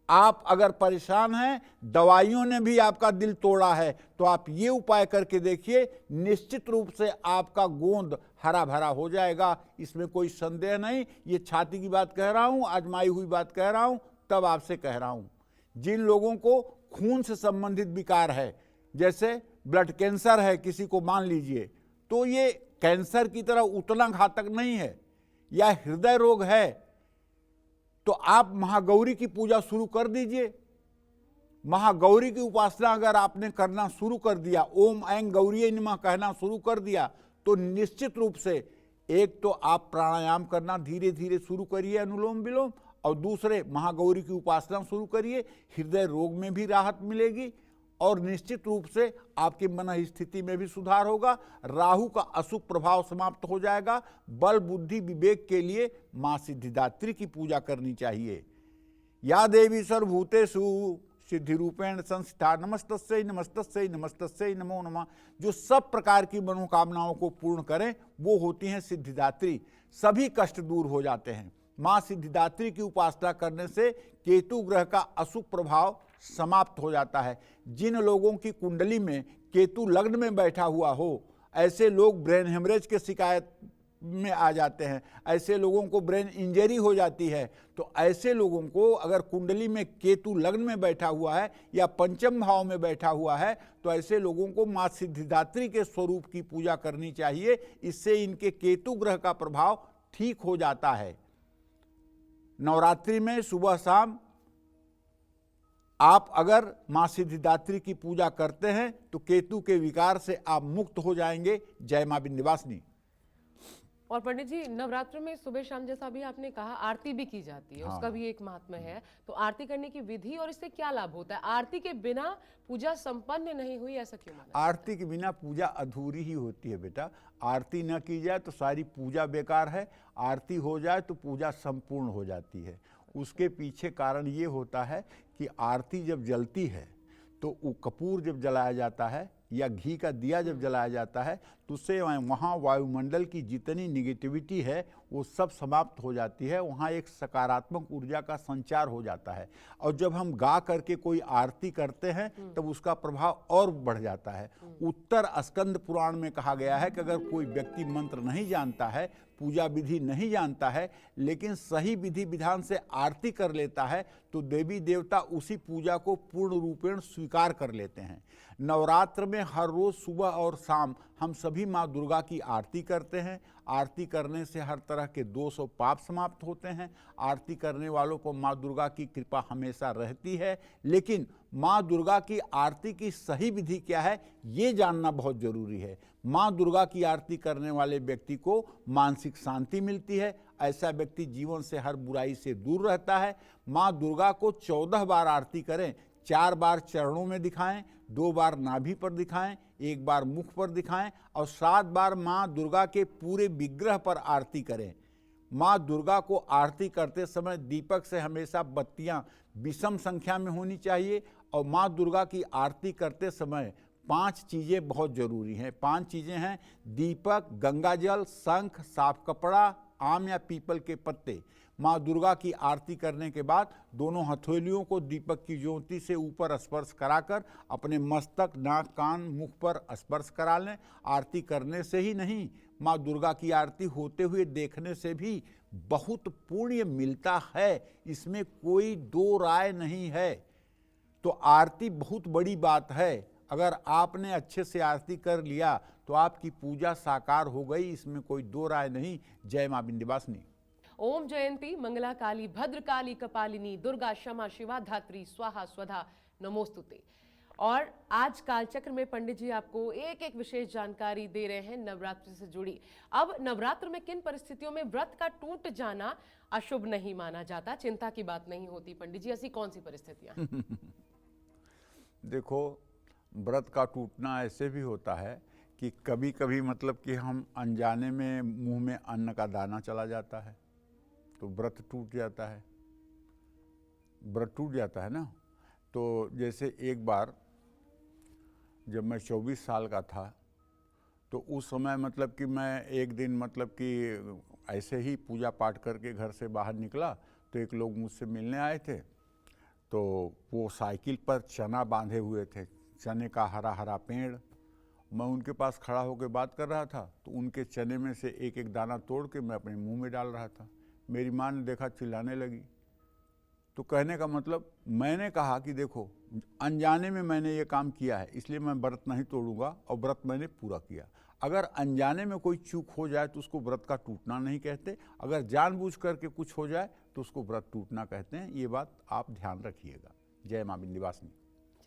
आप अगर परेशान हैं, दवाइयों ने भी आपका दिल तोड़ा है, तो आप ये उपाय करके देखिए, निश्चित रूप से आपका गोंद हरा भरा हो जाएगा। इसमें कोई संदेह नहीं। ये छाती की बात कह रहा हूं, आजमाई हुई बात कह रहा हूं, तब आपसे कह रहा हूं। जिन लोगों को खून से संबंधित विकार है, जैसे ब्लड कैंसर है किसी को मान लीजिए, तो ये कैंसर की तरह उतना घातक नहीं है। या हृदय रोग है तो आप महागौरी की पूजा शुरू कर दीजिए। महागौरी की उपासना अगर आपने करना शुरू कर दिया, ओम ऐं गौरी नमः कहना शुरू कर दिया, तो निश्चित रूप से एक तो आप प्राणायाम करना धीरे धीरे शुरू करिए, अनुलोम विलोम, और दूसरे महागौरी की उपासना शुरू करिए। हृदय रोग में भी राहत मिलेगी और निश्चित रूप से आपकी मन स्थिति में भी सुधार होगा। राहु का अशुभ प्रभाव समाप्त हो जाएगा। बल बुद्धि विवेक के लिए मां सिद्धिदात्री की पूजा करनी चाहिए। या देवी सर्वभूतेषु सिद्धि रूपेण संस्था नमस्तस्यै नमस्तस्यै नमस्तस्यै नमो नमः। जो सब प्रकार की मनोकामनाओं को पूर्ण करें वो होती हैं सिद्धिदात्री। सभी कष्ट दूर हो जाते हैं। मां सिद्धिदात्री की उपासना करने से केतु ग्रह का अशुभ प्रभाव समाप्त हो जाता है। जिन लोगों की कुंडली में केतु लग्न में बैठा हुआ हो, ऐसे लोग ब्रेन हेमरेज के शिकायत में आ जाते हैं। ऐसे लोगों को ब्रेन इंजरी हो जाती है। तो ऐसे लोगों को अगर कुंडली में केतु लग्न में बैठा हुआ है या पंचम भाव में बैठा हुआ है तो ऐसे लोगों को मां सिद्धिदात्री के स्वरूप की पूजा करनी चाहिए। इससे इनके केतु ग्रह का प्रभाव ठीक हो जाता है। नवरात्रि में सुबह शाम आप अगर मां सिद्धिदात्री की पूजा करते हैं तो केतु के विकार से आप मुक्त हो जाएंगे। जय मां विंध्यवासिनी। और पंडित जी, नवरात्र में सुबह शाम जैसा भी आपने कहा आरती भी की जाती है, उसका भी एक महात्मा है। तो आरती करने की विधि और इससे क्या लाभ होता है? आरती के बिना पूजा संपन्न नहीं हुई, ऐसा क्यों माना? आरती के बिना पूजा अधूरी ही होती है बेटा। आरती न की जाए तो सारी पूजा बेकार है। आरती हो जाए तो पूजा संपूर्ण हो जाती है। उसके पीछे कारण ये होता है कि आरती जब जलती है तो वो कपूर जब जलाया जाता है या घी का दिया जब जलाया जाता है तो उससे वहाँ वायुमंडल की जितनी निगेटिविटी है वो सब समाप्त हो जाती है। वहाँ एक सकारात्मक ऊर्जा का संचार हो जाता है। और जब हम गा करके कोई आरती करते हैं तब उसका प्रभाव और बढ़ जाता है। उत्तर स्कंद पुराण में कहा गया है कि अगर कोई व्यक्ति मंत्र नहीं जानता है, पूजा विधि नहीं जानता है, लेकिन सही विधि विधान से आरती कर लेता है तो देवी देवता उसी पूजा को पूर्ण रूपेण स्वीकार कर लेते हैं। नवरात्र में हर रोज सुबह और शाम हम सभी माँ दुर्गा की आरती करते हैं। आरती करने से हर तरह के दोष और पाप समाप्त होते हैं। आरती करने वालों पर माँ दुर्गा की कृपा हमेशा रहती है। लेकिन माँ दुर्गा की आरती की सही विधि क्या है ये जानना बहुत जरूरी है। माँ दुर्गा की आरती करने वाले व्यक्ति को मानसिक शांति मिलती है। ऐसा व्यक्ति जीवन से हर बुराई से दूर रहता है। माँ दुर्गा को 14 बार आरती करें। 4 बार चरणों में दिखाएं, 2 बार नाभि पर दिखाएं, 1 बार मुख पर दिखाएं और 7 बार माँ दुर्गा के पूरे विग्रह पर आरती करें। माँ दुर्गा को आरती करते समय दीपक से हमेशा बत्तियां विषम संख्या में होनी चाहिए। और माँ दुर्गा की आरती करते समय 5 चीज़ें बहुत जरूरी हैं। 5 चीज़ें हैं: दीपक, गंगाजल, शंख, साफ कपड़ा, आम या पीपल के पत्ते। माँ दुर्गा की आरती करने के बाद दोनों हथेलियों को दीपक की ज्योति से ऊपर स्पर्श कराकर अपने मस्तक, नाक, कान, मुख पर स्पर्श करा लें। आरती करने से ही नहीं, माँ दुर्गा की आरती होते हुए देखने से भी बहुत पुण्य मिलता है। इसमें कोई दो राय नहीं है। तो आरती बहुत बड़ी बात है। अगर आपने अच्छे से आरती कर लिया तो आपकी पूजा साकार हो गई, इसमें कोई दो राय नहीं। जय मां विंध्यवासिनी। ओम जयंती मंगला काली भद्रकाली कपालिनी दुर्गा क्षमा शिवा धात्री स्वाहा स्वधा नमोस्तुते। और आज कालचक्र में पंडित जी आपको एक एक विशेष जानकारी दे रहे हैं नवरात्र से जुड़ी। अब नवरात्र में किन परिस्थितियों में व्रत का टूट जाना अशुभ नहीं माना जाता, चिंता की बात नहीं होती? पंडित जी ऐसी कौन सी परिस्थितियां? देखो, व्रत का टूटना ऐसे भी होता है कि कभी कभी मतलब कि हम अनजाने में मुंह में अन्न का दाना चला जाता है तो व्रत टूट जाता है। व्रत टूट जाता है ना। तो जैसे एक बार जब मैं 24 साल का था तो उस समय मतलब कि मैं एक दिन मतलब कि ऐसे ही पूजा पाठ करके घर से बाहर निकला तो एक लोग मुझसे मिलने आए थे। तो वो साइकिल पर चना बांधे हुए थे, चने का हरा हरा पेड़। मैं उनके पास खड़ा होकर बात कर रहा था तो उनके चने में से एक एक दाना तोड़ के मैं अपने मुंह में डाल रहा था। मेरी माँ ने देखा, चिल्लाने लगी। तो कहने का मतलब, मैंने कहा कि देखो अनजाने में मैंने ये काम किया है इसलिए मैं व्रत नहीं तोड़ूंगा और व्रत मैंने पूरा किया। अगर अनजाने में कोई चूक हो जाए तो उसको व्रत का टूटना नहीं कहते। अगर जानबूझ करके कुछ हो जाए तो उसको व्रत टूटना कहते हैं। ये बात आप ध्यान रखिएगा। जय मां विंध्यवासिनी।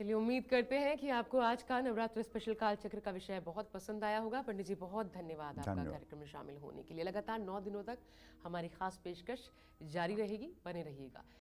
चलिए उम्मीद करते हैं कि आपको आज का नवरात्र स्पेशल काल चक्र का विषय बहुत पसंद आया होगा। पंडित जी बहुत धन्यवाद आपका धन्यवाद। कार्यक्रम में शामिल होने के लिए। लगातार 9 दिनों तक हमारी खास पेशकश जारी रहेगी, बने रहिएगा।